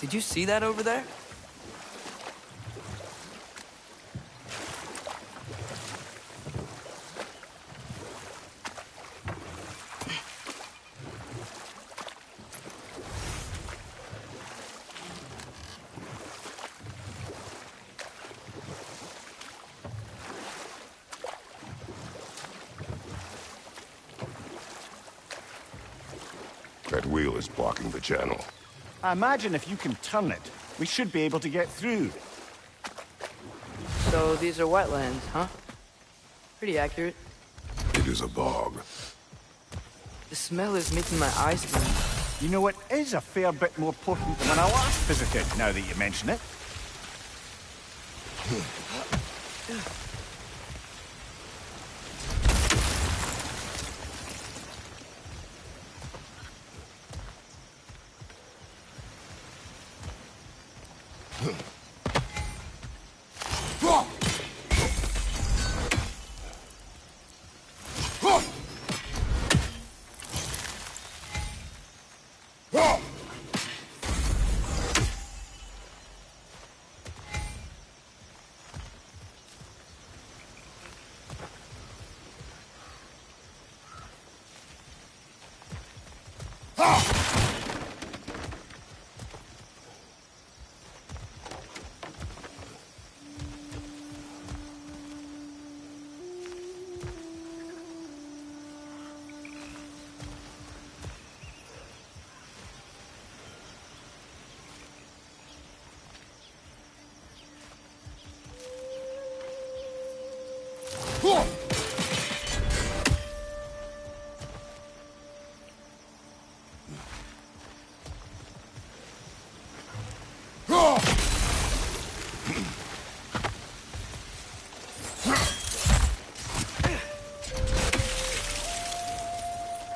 Did you see that over there? That wheel is blocking the channel. I imagine if you can turn it, we should be able to get through. So these are wetlands, huh? Pretty accurate. It is a bog. The smell is making my eyes burn. You know, it is a fair bit more potent than when I last visited, now that you mention it.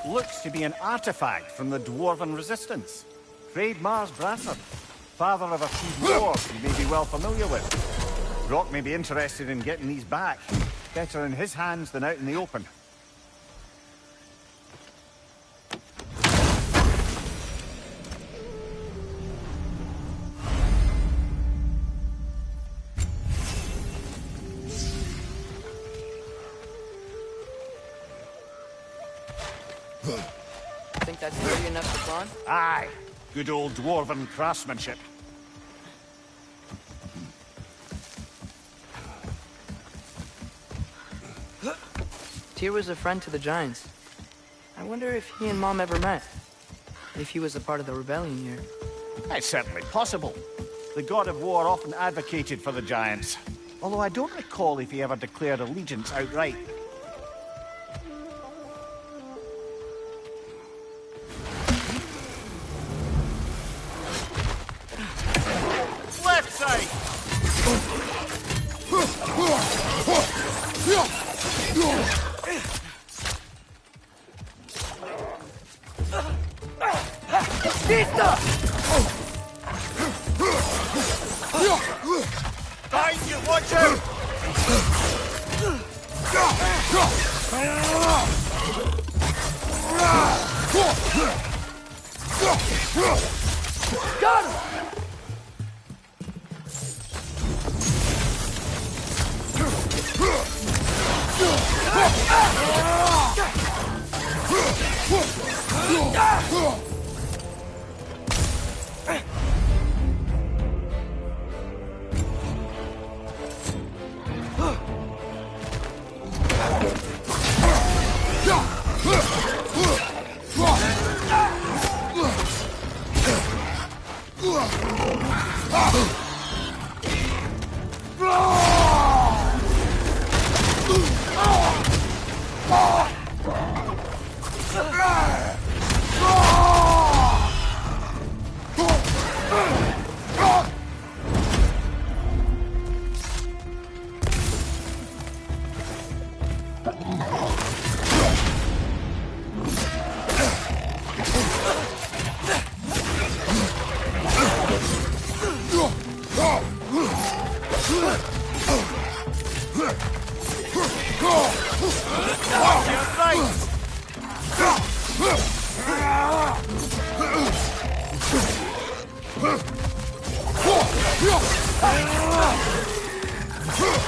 Looks to be an artifact from the Dwarven Resistance. Trade Mars Brassard, father of a few dwarves you may be well familiar with. Brock may be interested in getting these back. Better in his hands than out in the open. Think that's sturdy enough to climb? Aye. Good old Dwarven craftsmanship. Tyr was a friend to the Giants. I wonder if he and Mom ever met. If he was a part of the rebellion here. It's certainly possible. The god of war often advocated for the giants, although I don't recall if he ever declared allegiance outright. Left side! Behind you, watch out! Got him!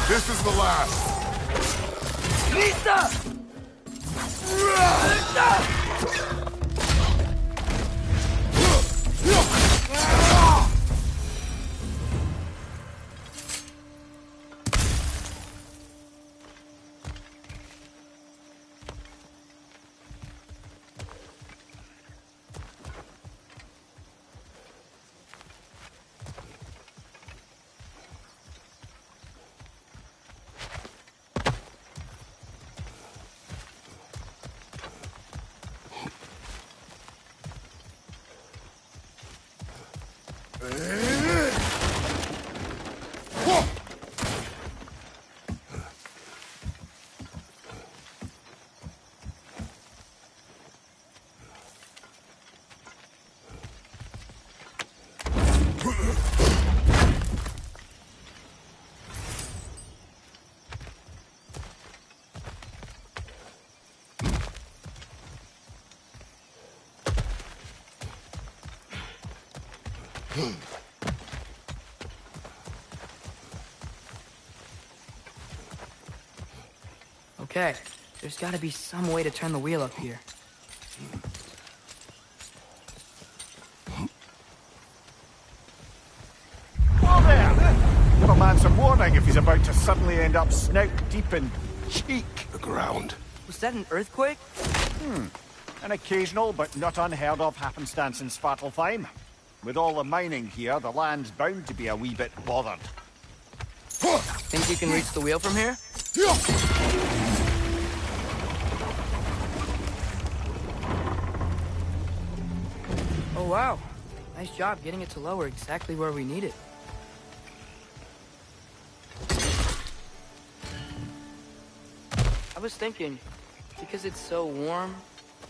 This is the last. Okay, there's gotta be some way to turn the wheel up here. Whoa there! Give a man some warning if he's about to suddenly end up snout deep in cheek. The ground. Was that an earthquake? An occasional but not unheard of happenstance in Svartalfheim. With all the mining here, the land's bound to be a wee bit bothered. Think you can reach the wheel from here? Oh wow, nice job getting it to lower exactly where we need it. I was thinking, because it's so warm,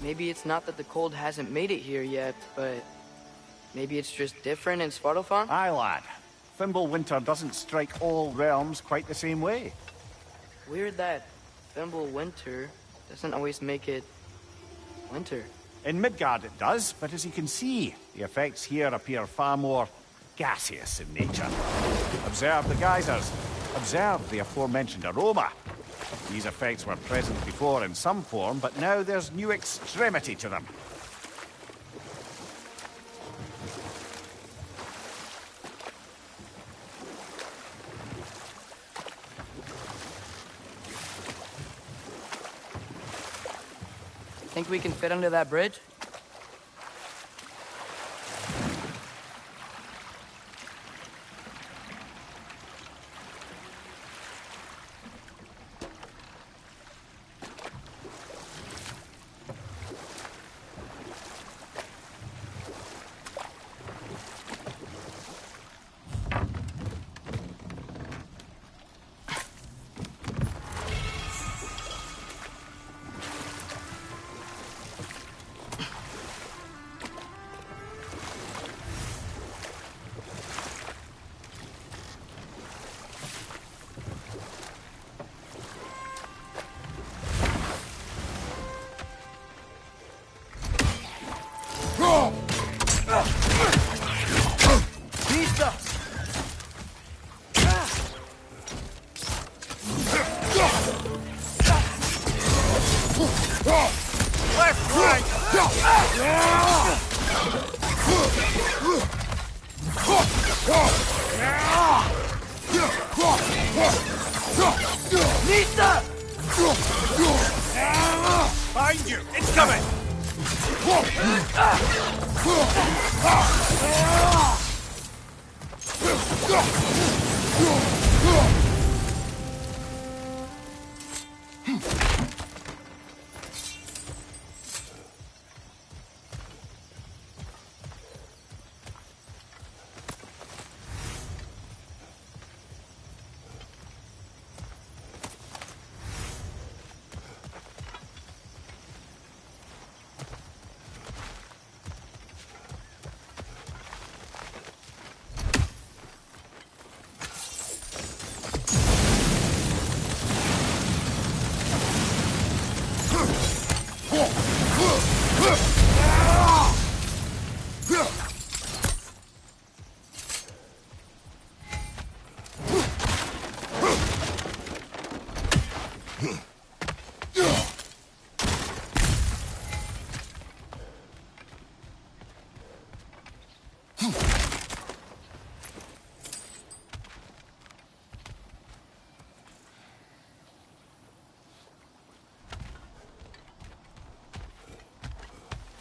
maybe it's not that the cold hasn't made it here yet, but maybe it's just different in Svartalfheim? Aye, lad. Fimble winter doesn't strike all realms quite the same way. Weird that Fimble winter doesn't always make it winter. In Midgard it does, but as you can see, the effects here appear far more gaseous in nature. Observe the geysers. Observe the aforementioned aroma. These effects were present before in some form, but now there's new extremity to them. Think we can fit under that bridge? Nista! Behind you! It's coming!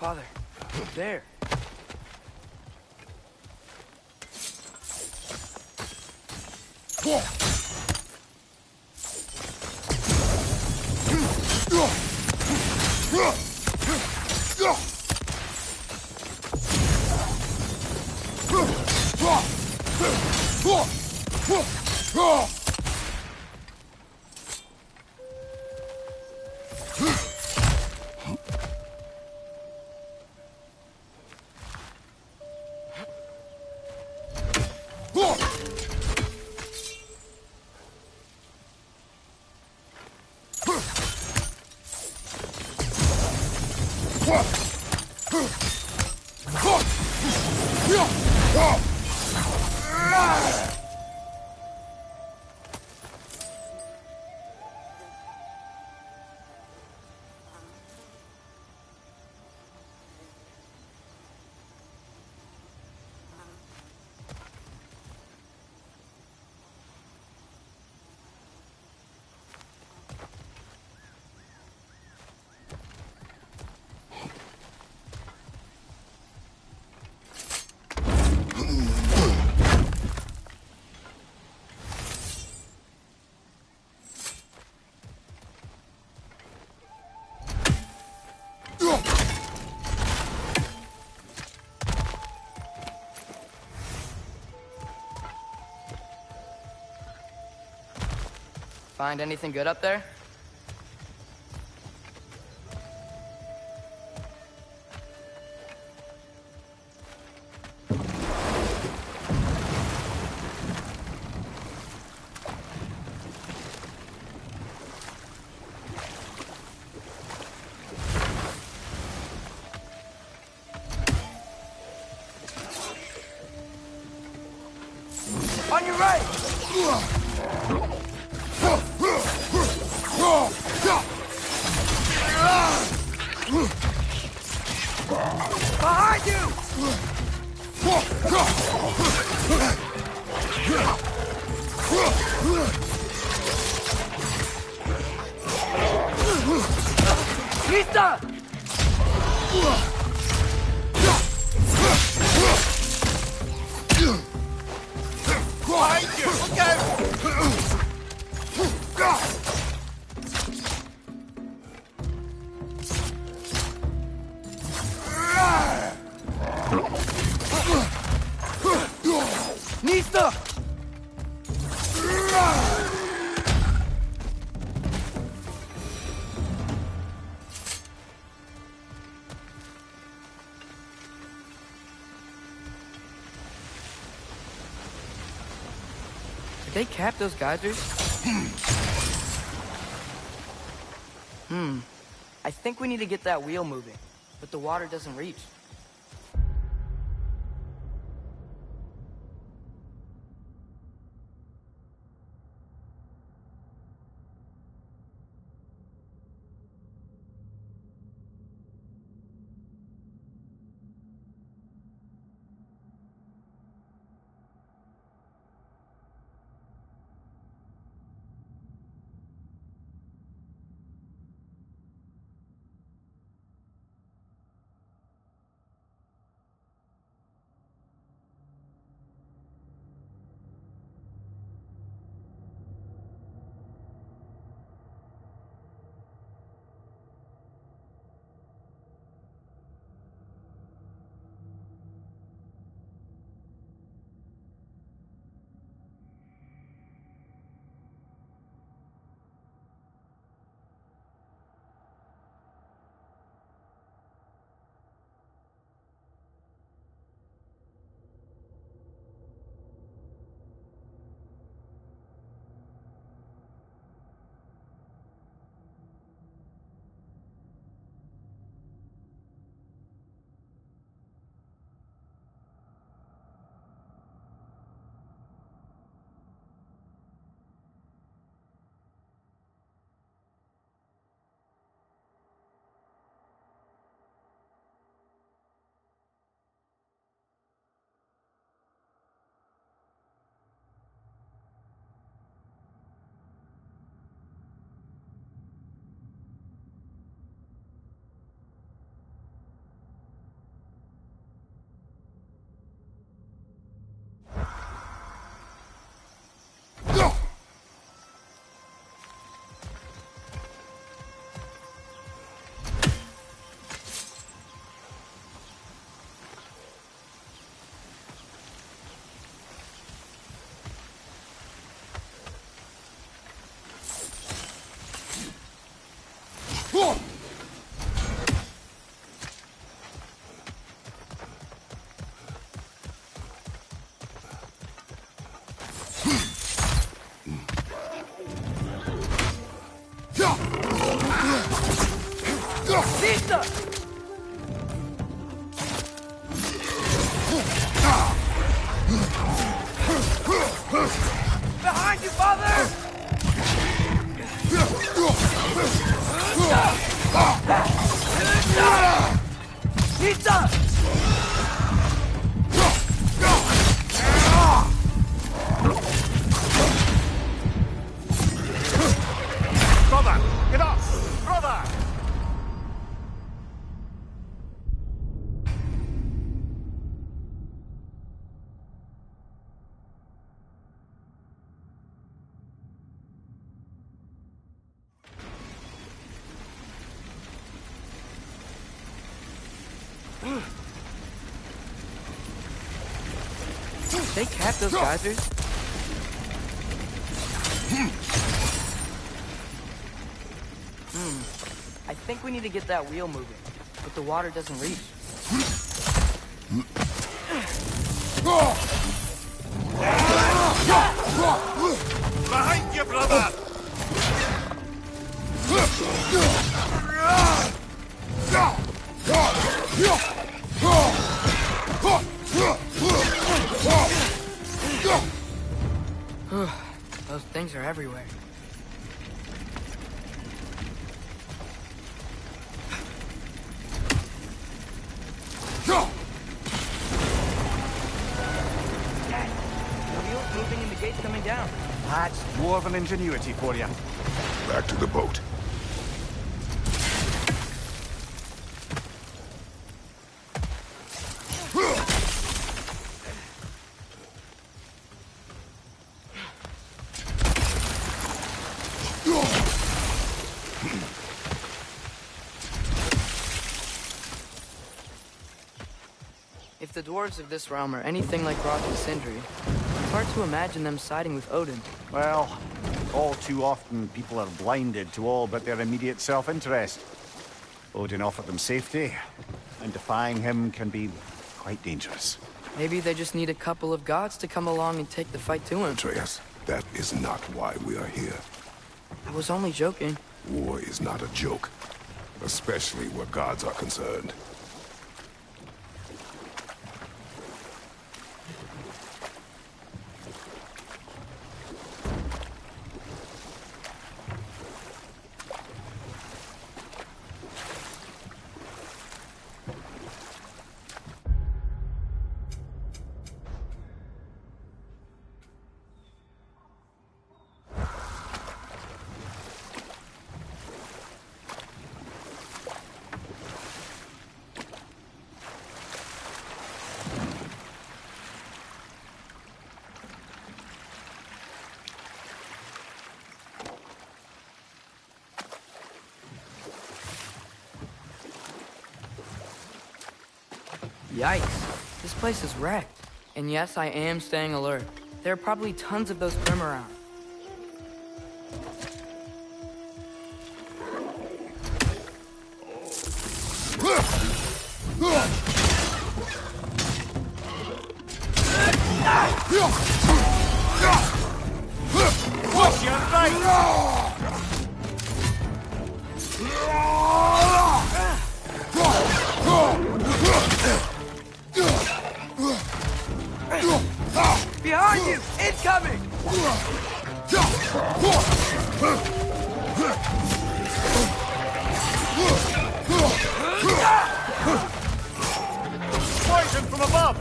Father, there. Find anything good up there? On your right! Behind you! Nista! Behind you! Look out! Nista! Did they cap those geysers? I think we need to get that wheel moving, but the water doesn't reach. Pizza! Brother! Get up! Brother! They cap those geysers? I think we need to get that wheel moving, but the water doesn't reach. Behind you, brother! Those things are everywhere. Moving and the gate's coming down. That's dwarven ingenuity for you. Back to the boat. If the dwarves of this realm are anything like Rock and Sindri, it's hard to imagine them siding with Odin. Well, all too often people are blinded to all but their immediate self-interest. Odin offered them safety, and defying him can be quite dangerous. Maybe they just need a couple of gods to come along and take the fight to him. Atreus, that is not why we are here. I was only joking. War is not a joke, especially where gods are concerned. Yikes. This place is wrecked. And yes, I am staying alert. There are probably tons of those Grim around. What's your right? Behind you! Incoming! Poison from above!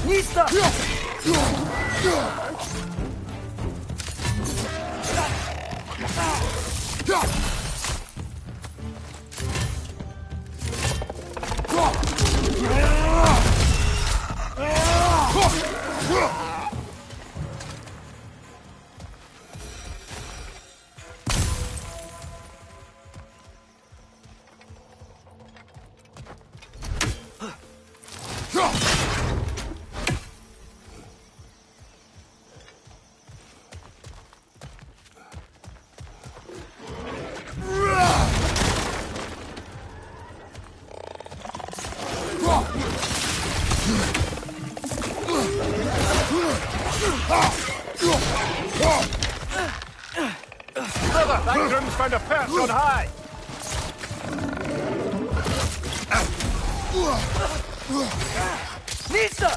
Nista! Brother, that groom's found a perch on high! Nista!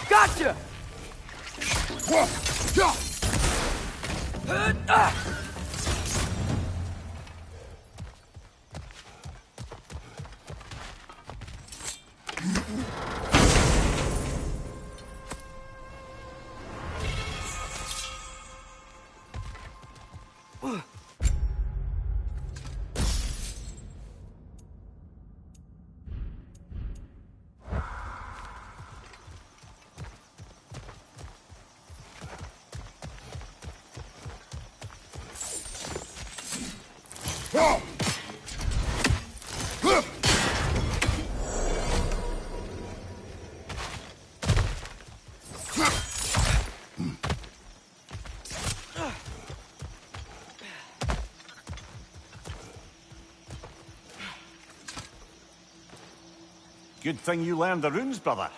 Gotcha! Good thing you learned the runes, brother.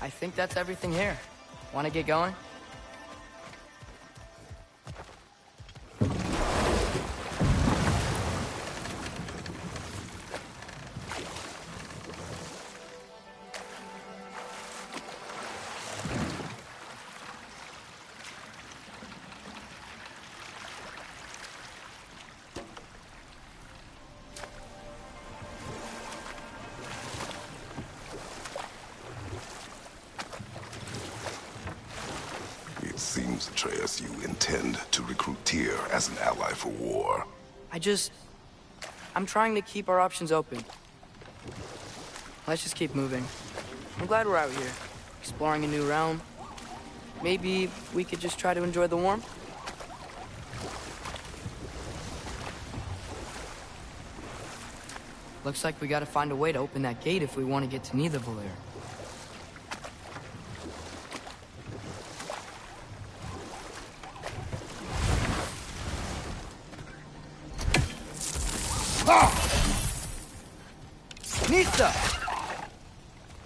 I think that's everything here. Want to get going? It seems, Atreus, you intend to recruit Tyr as an ally for war. I'm trying to keep our options open. Let's just keep moving. I'm glad we're out here, exploring a new realm. Maybe we could just try to enjoy the warmth? Looks like we gotta find a way to open that gate if we want to get to Nidavellir. Nista!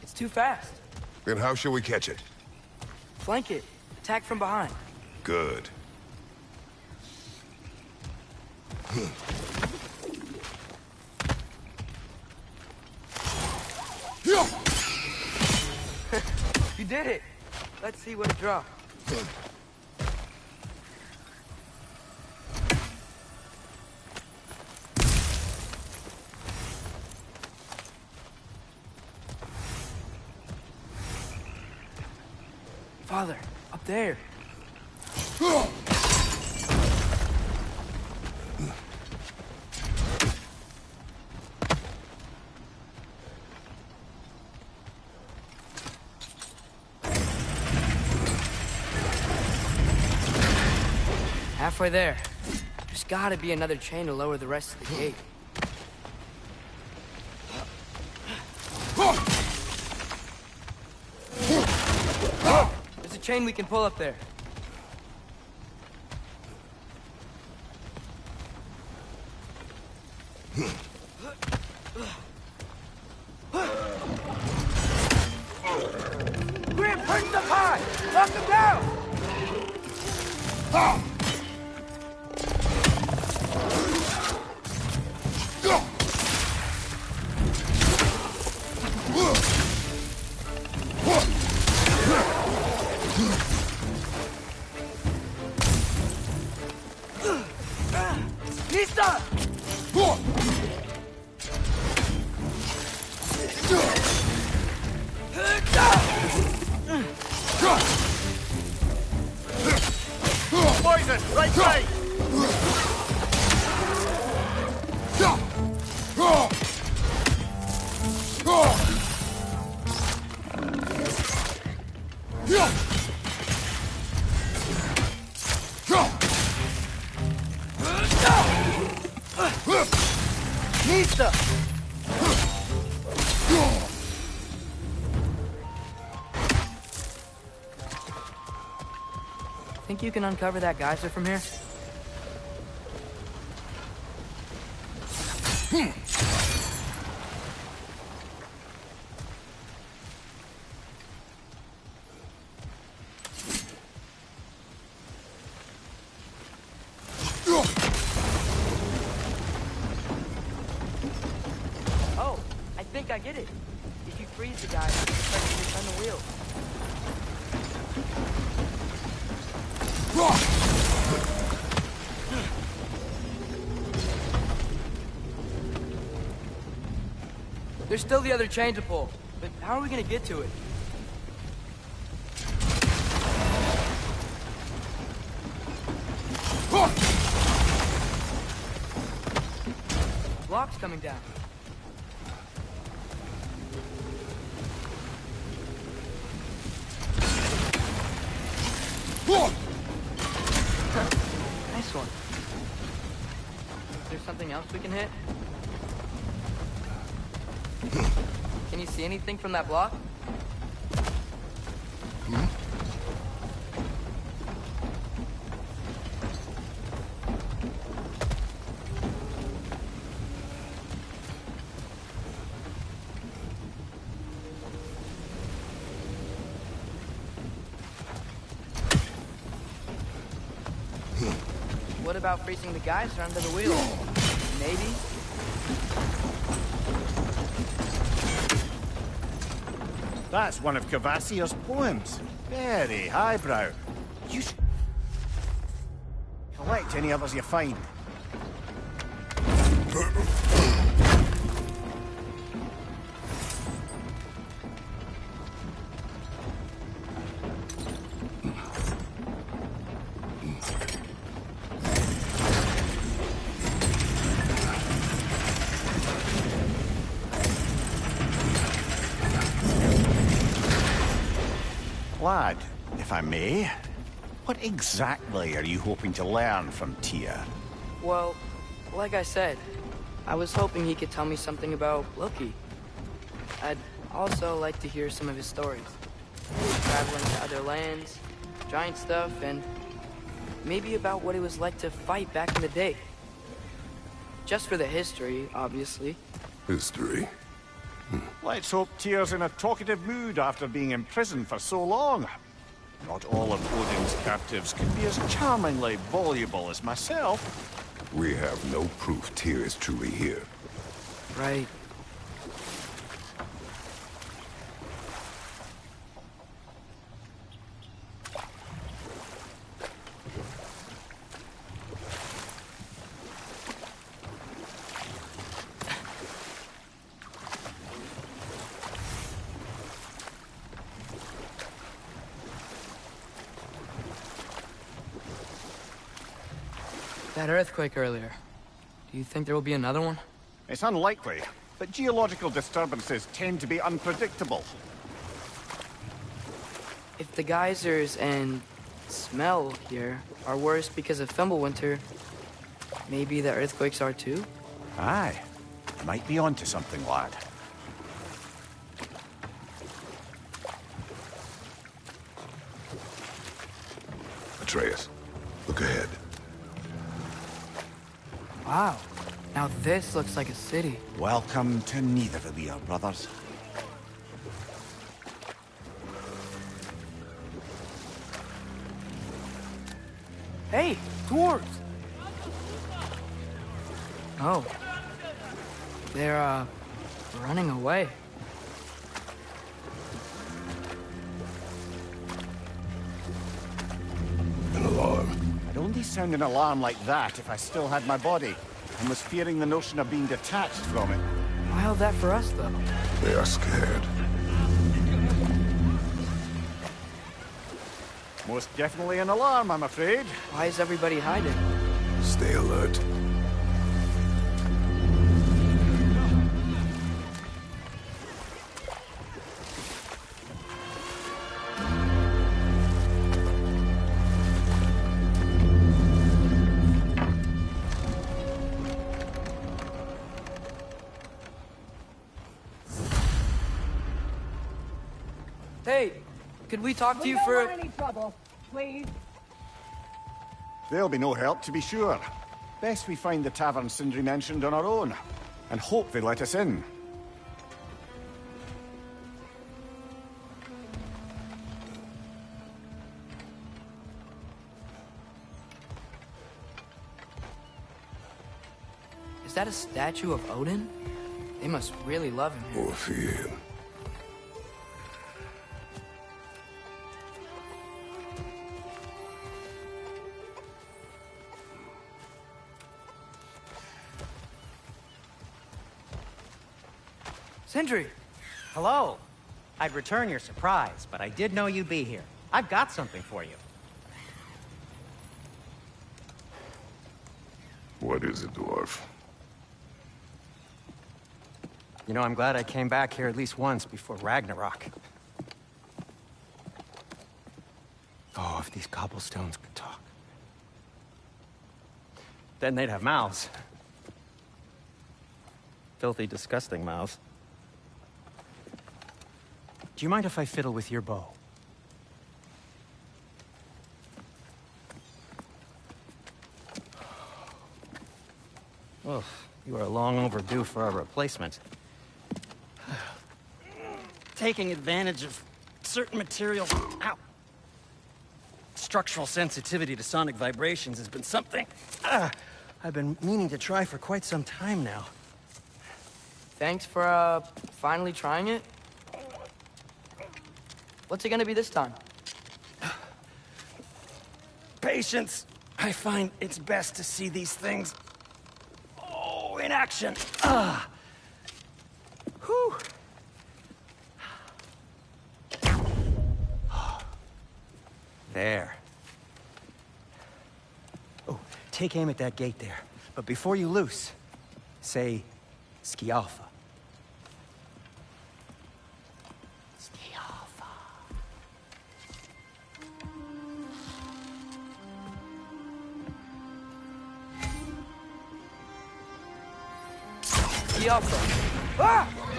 It's too fast. Then how shall we catch it? Flank it. Attack from behind. Good. You did it! Let's see what it dropped. Father, up there. Halfway there. There's gotta be another chain to lower the rest of the gate. There's a chain we can pull up there. Grim, punch the pie! Knock him down! Nista! Poison! Right side! Nista! Think you can uncover that geyser from here? Oh, I think I get it. If you freeze the geyser, it's like you turn the wheel. There's still the other chain to pull, but how are we gonna get to it? Block's coming down. Nice one. Is there something else we can hit? Can you see anything from that block? What about freezing the geyser under the wheel? Maybe? That's one of Cavassier's poems. Very highbrow. You should collect any others you find. Lad, if I may, what exactly are you hoping to learn from Tia? Well, like I said, I was hoping he could tell me something about Loki. I'd also like to hear some of his stories. Traveling to other lands, giant stuff, and maybe about what it was like to fight back in the day. Just for the history, obviously. History? Let's hope Tyr's in a talkative mood after being imprisoned for so long. Not all of Odin's captives can be as charmingly voluble as myself. We have no proof Tyr is truly here. Right. That earthquake earlier. Do you think there will be another one? It's unlikely, but geological disturbances tend to be unpredictable. If the geysers and smell here are worse because of Fimbulwinter, maybe the earthquakes are too? Aye. Might be onto something, lad. Atreus, look ahead. Wow. Now this looks like a city. Welcome to Nidavellir, brothers. Hey, dwarves! Oh. They're, running away. An alarm. I'd only sound an alarm like that if I still had my body, and was fearing the notion of being detached from it. Why all that for us, though? They are scared. Most definitely an alarm, I'm afraid. Why is everybody hiding? Stay alert. Hey, could we talk to you for... We don't want any trouble, please. There'll be no help, to be sure. Best we find the tavern Sindri mentioned on our own, and hope they let us in. Is that a statue of Odin? They must really love him here. Or fear him. Sindri! Hello. I'd return your surprise, but I did know you'd be here. I've got something for you. What is it, dwarf? You know, I'm glad I came back here at least once before Ragnarok. Oh, if these cobblestones could talk. Then they'd have mouths. Filthy, disgusting mouths. Do you mind if I fiddle with your bow? Oh, you are long overdue for a replacement. Taking advantage of certain materials. Ow. Structural sensitivity to sonic vibrations has been something I've been meaning to try for quite some time now. Thanks for, finally trying it. What's it gonna be this time? Patience. I find it's best to see these things, in action. Whew. There. Oh, take aim at that gate there. But before you loose, say, Skialfa.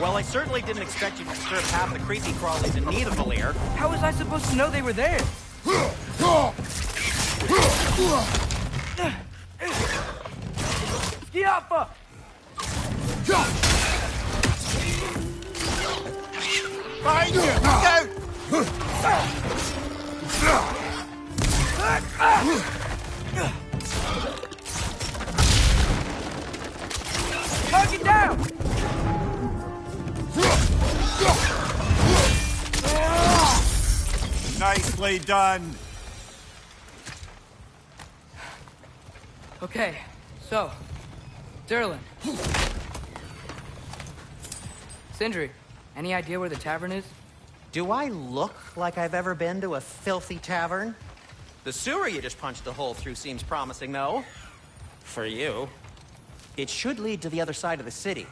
Well, I certainly didn't expect you to disturb half the creepy crawlies in Nidavellir. How was I supposed to know they were there? Skiappa! Find you! Go! Knock it down! Nicely done. Okay, so, Durlin. Sindri, any idea where the tavern is? Do I look like I've ever been to a filthy tavern? The sewer you just punched a hole through seems promising, though. For you. It should lead to the other side of the city.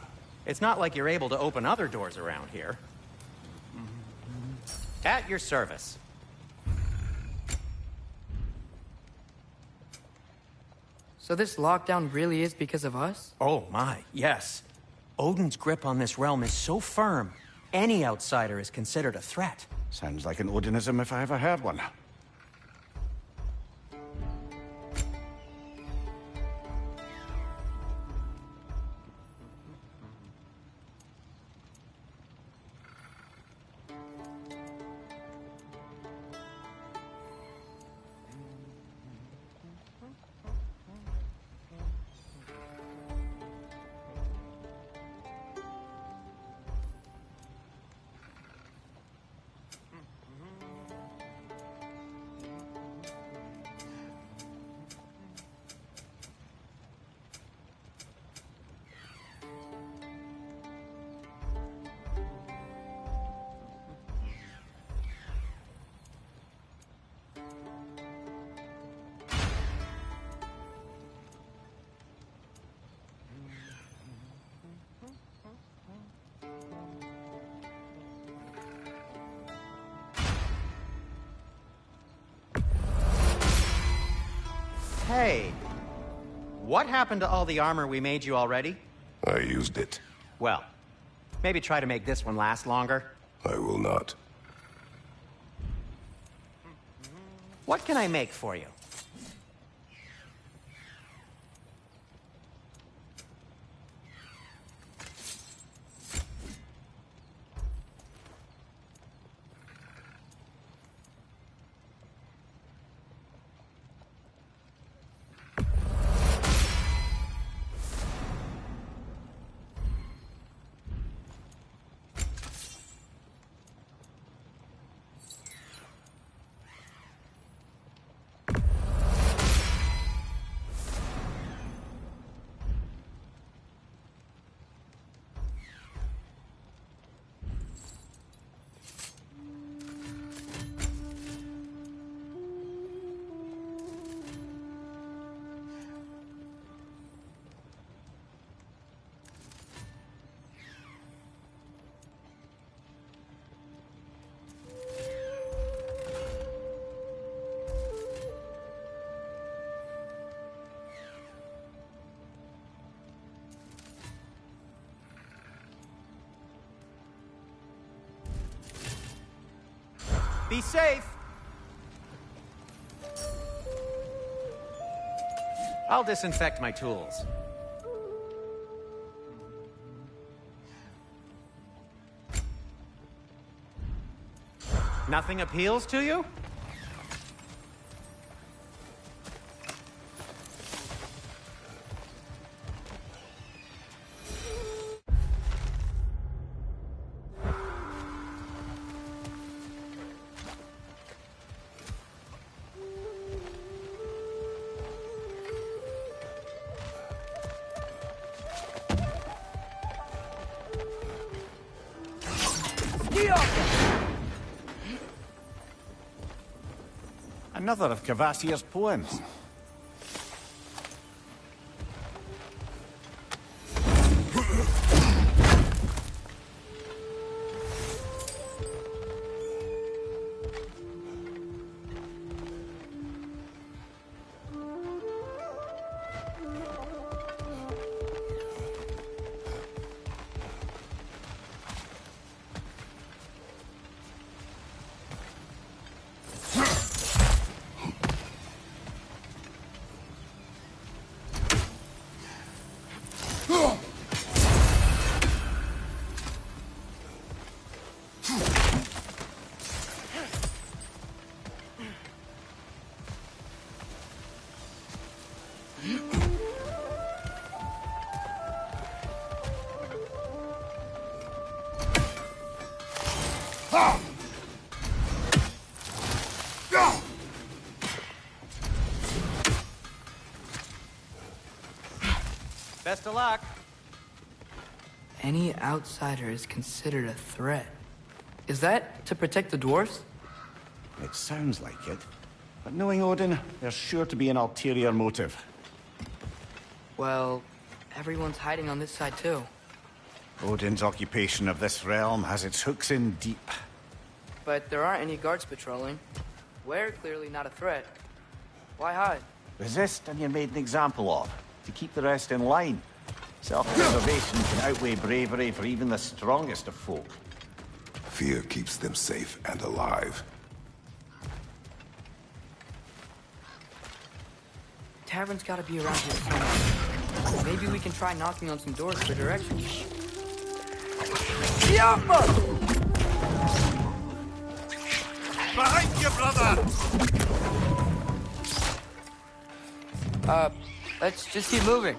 It's not like you're able to open other doors around here. At your service. So this lockdown really is because of us? Oh my, yes. Odin's grip on this realm is so firm, any outsider is considered a threat. Sounds like an Odinism if I ever heard one. Hey, what happened to all the armor we made you already? I used it. Well, maybe try to make this one last longer. I will not. What can I make for you? Be safe. I'll disinfect my tools. Nothing appeals to you? Another of Kvasir's poems. Best of luck. Any outsider is considered a threat. Is that to protect the dwarves? It sounds like it. But knowing Odin, there's sure to be an ulterior motive. Well, everyone's hiding on this side too. Odin's occupation of this realm has its hooks in deep. But there aren't any guards patrolling. We're clearly not a threat. Why hide? Resist and you're made an example of, to keep the rest in line. Self-preservation can outweigh bravery for even the strongest of folk. Fear keeps them safe and alive. Tavern's gotta be around here somewhere. Maybe we can try knocking on some doors for directions. Behind you, brother! Let's just keep moving.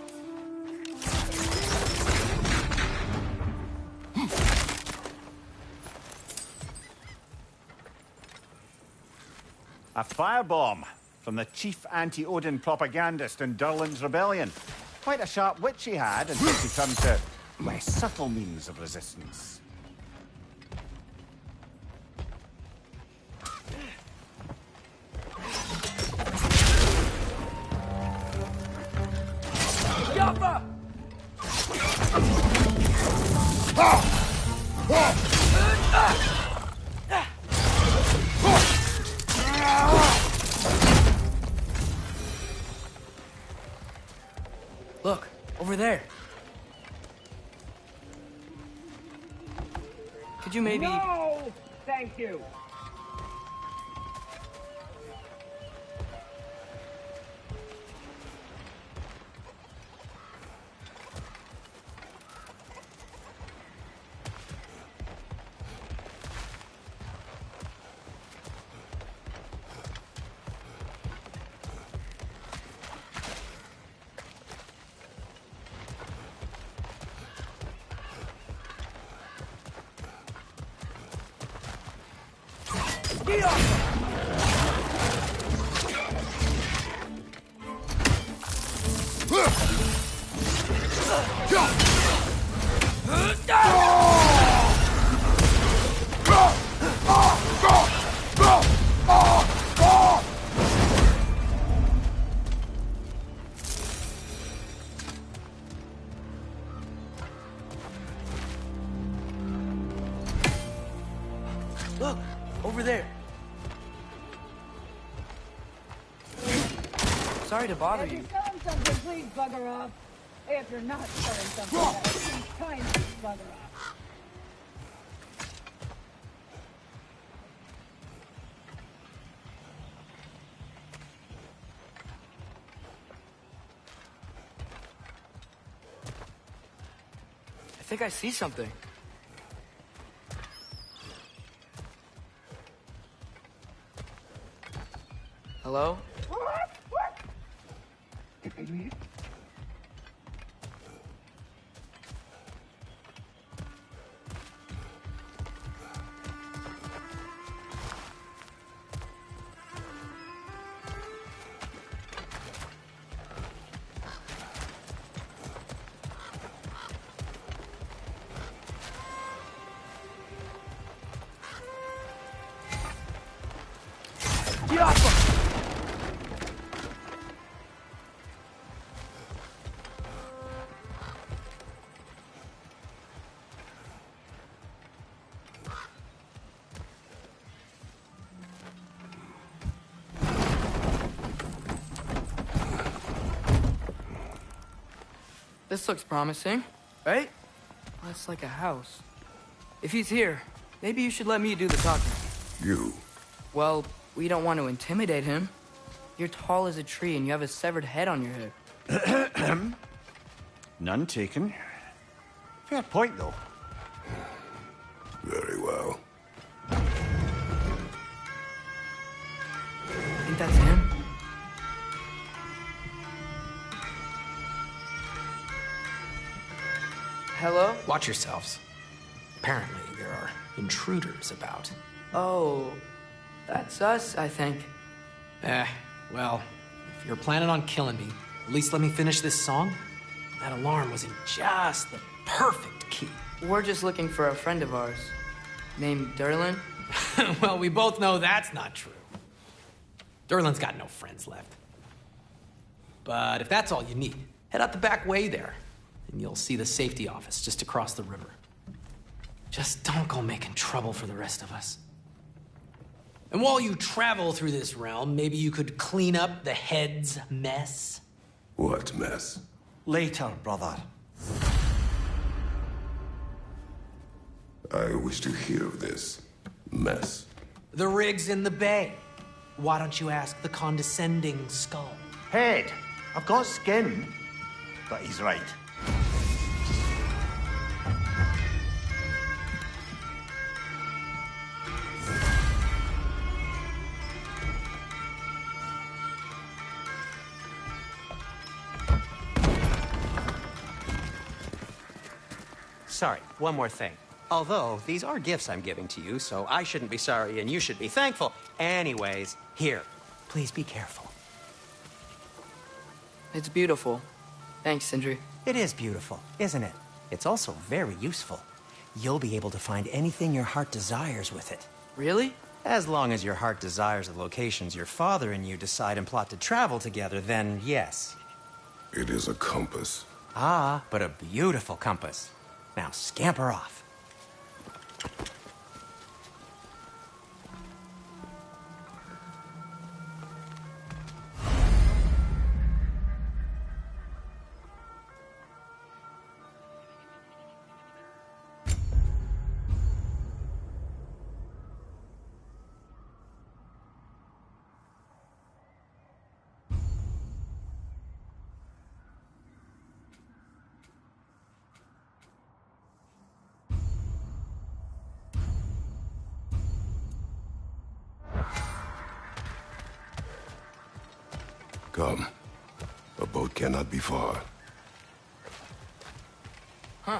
A firebomb from the chief anti-Odin propagandist in Durlin's rebellion. Quite a sharp wit she had until she turned to less subtle means of resistance. Look, over there. Could you maybe... No! Thank you. Look, over there. Sorry to bother If you. you're selling something, please bugger off. If you're not selling something, please kindly bugger off. I think I see something. Hello? This looks promising, right? That's like a house. If he's here, maybe you should let me do the talking. You? Well, we don't want to intimidate him. You're tall as a tree and you have a severed head on your head. None taken. Fair point, though. Very well. Think that's him? Hello? Watch yourselves. Apparently, there are intruders about. Oh, that's us, I think. Well, if you're planning on killing me, at least let me finish this song. That alarm was in just the perfect key. We're just looking for a friend of ours named Derlin. Well, we both know that's not true. Derlin's got no friends left. But if that's all you need, head out the back way there, and you'll see the safety office just across the river. Just don't go making trouble for the rest of us. And while you travel through this realm, maybe you could clean up the head's mess? What mess? Later, brother. I wish to hear of this mess. The rig's in the bay. Why don't you ask the condescending skull? Head, I've got skin. But he's right. Sorry, one more thing. Although, these are gifts I'm giving to you, so I shouldn't be sorry and you should be thankful. Anyways, here, please be careful. It's beautiful. Thanks, Sindri. It is beautiful, isn't it? It's also very useful. You'll be able to find anything your heart desires with it. Really? As long as your heart desires the locations your father and you decide and plot to travel together, then yes. It is a compass. Ah, but a beautiful compass. Now scamper off. Come. A boat cannot be far. Huh.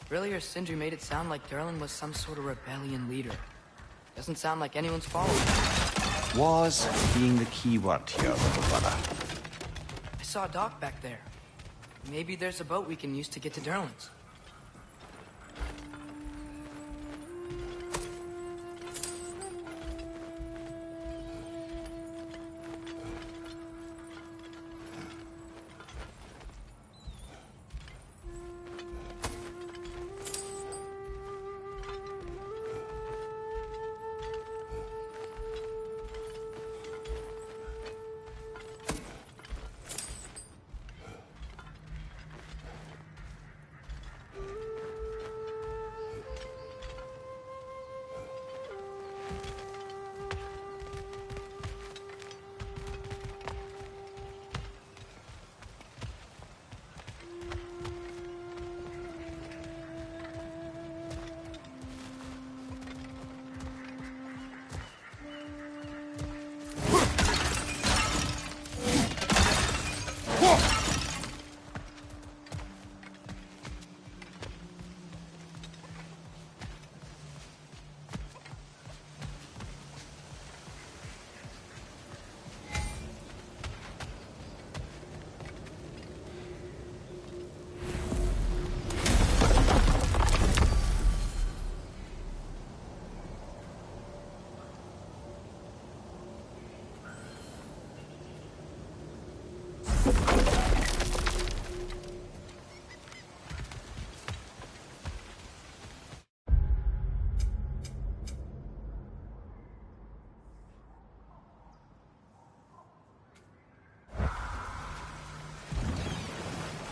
Earlier, Sindri made it sound like Derlin was some sort of rebellion leader. Doesn't sound like anyone's following him. Was being the key word here, little brother. I saw a dock back there. Maybe there's a boat we can use to get to Derlin's.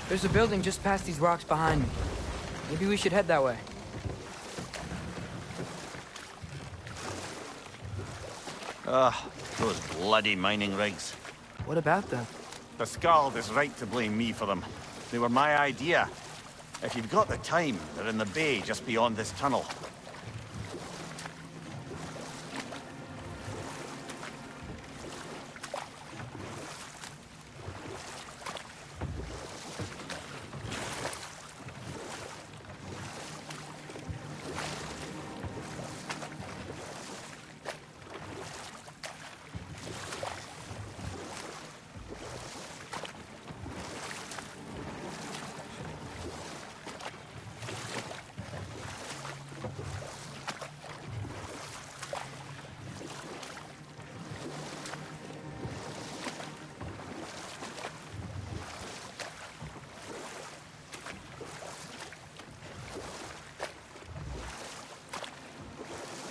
There's a building just past these rocks behind me. Maybe we should head that way. Ah, those bloody mining rigs. What about them? The Skald is right to blame me for them. They were my idea. If you've got the time, they're in the bay just beyond this tunnel.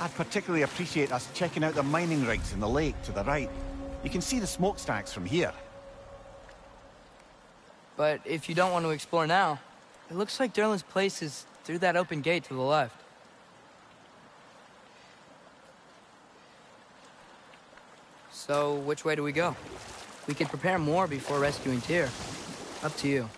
I'd particularly appreciate us checking out the mining rigs in the lake to the right. You can see the smokestacks from here. But if you don't want to explore now, it looks like Durlin's place is through that open gate to the left. So, which way do we go? We could prepare more before rescuing Tyr. Up to you.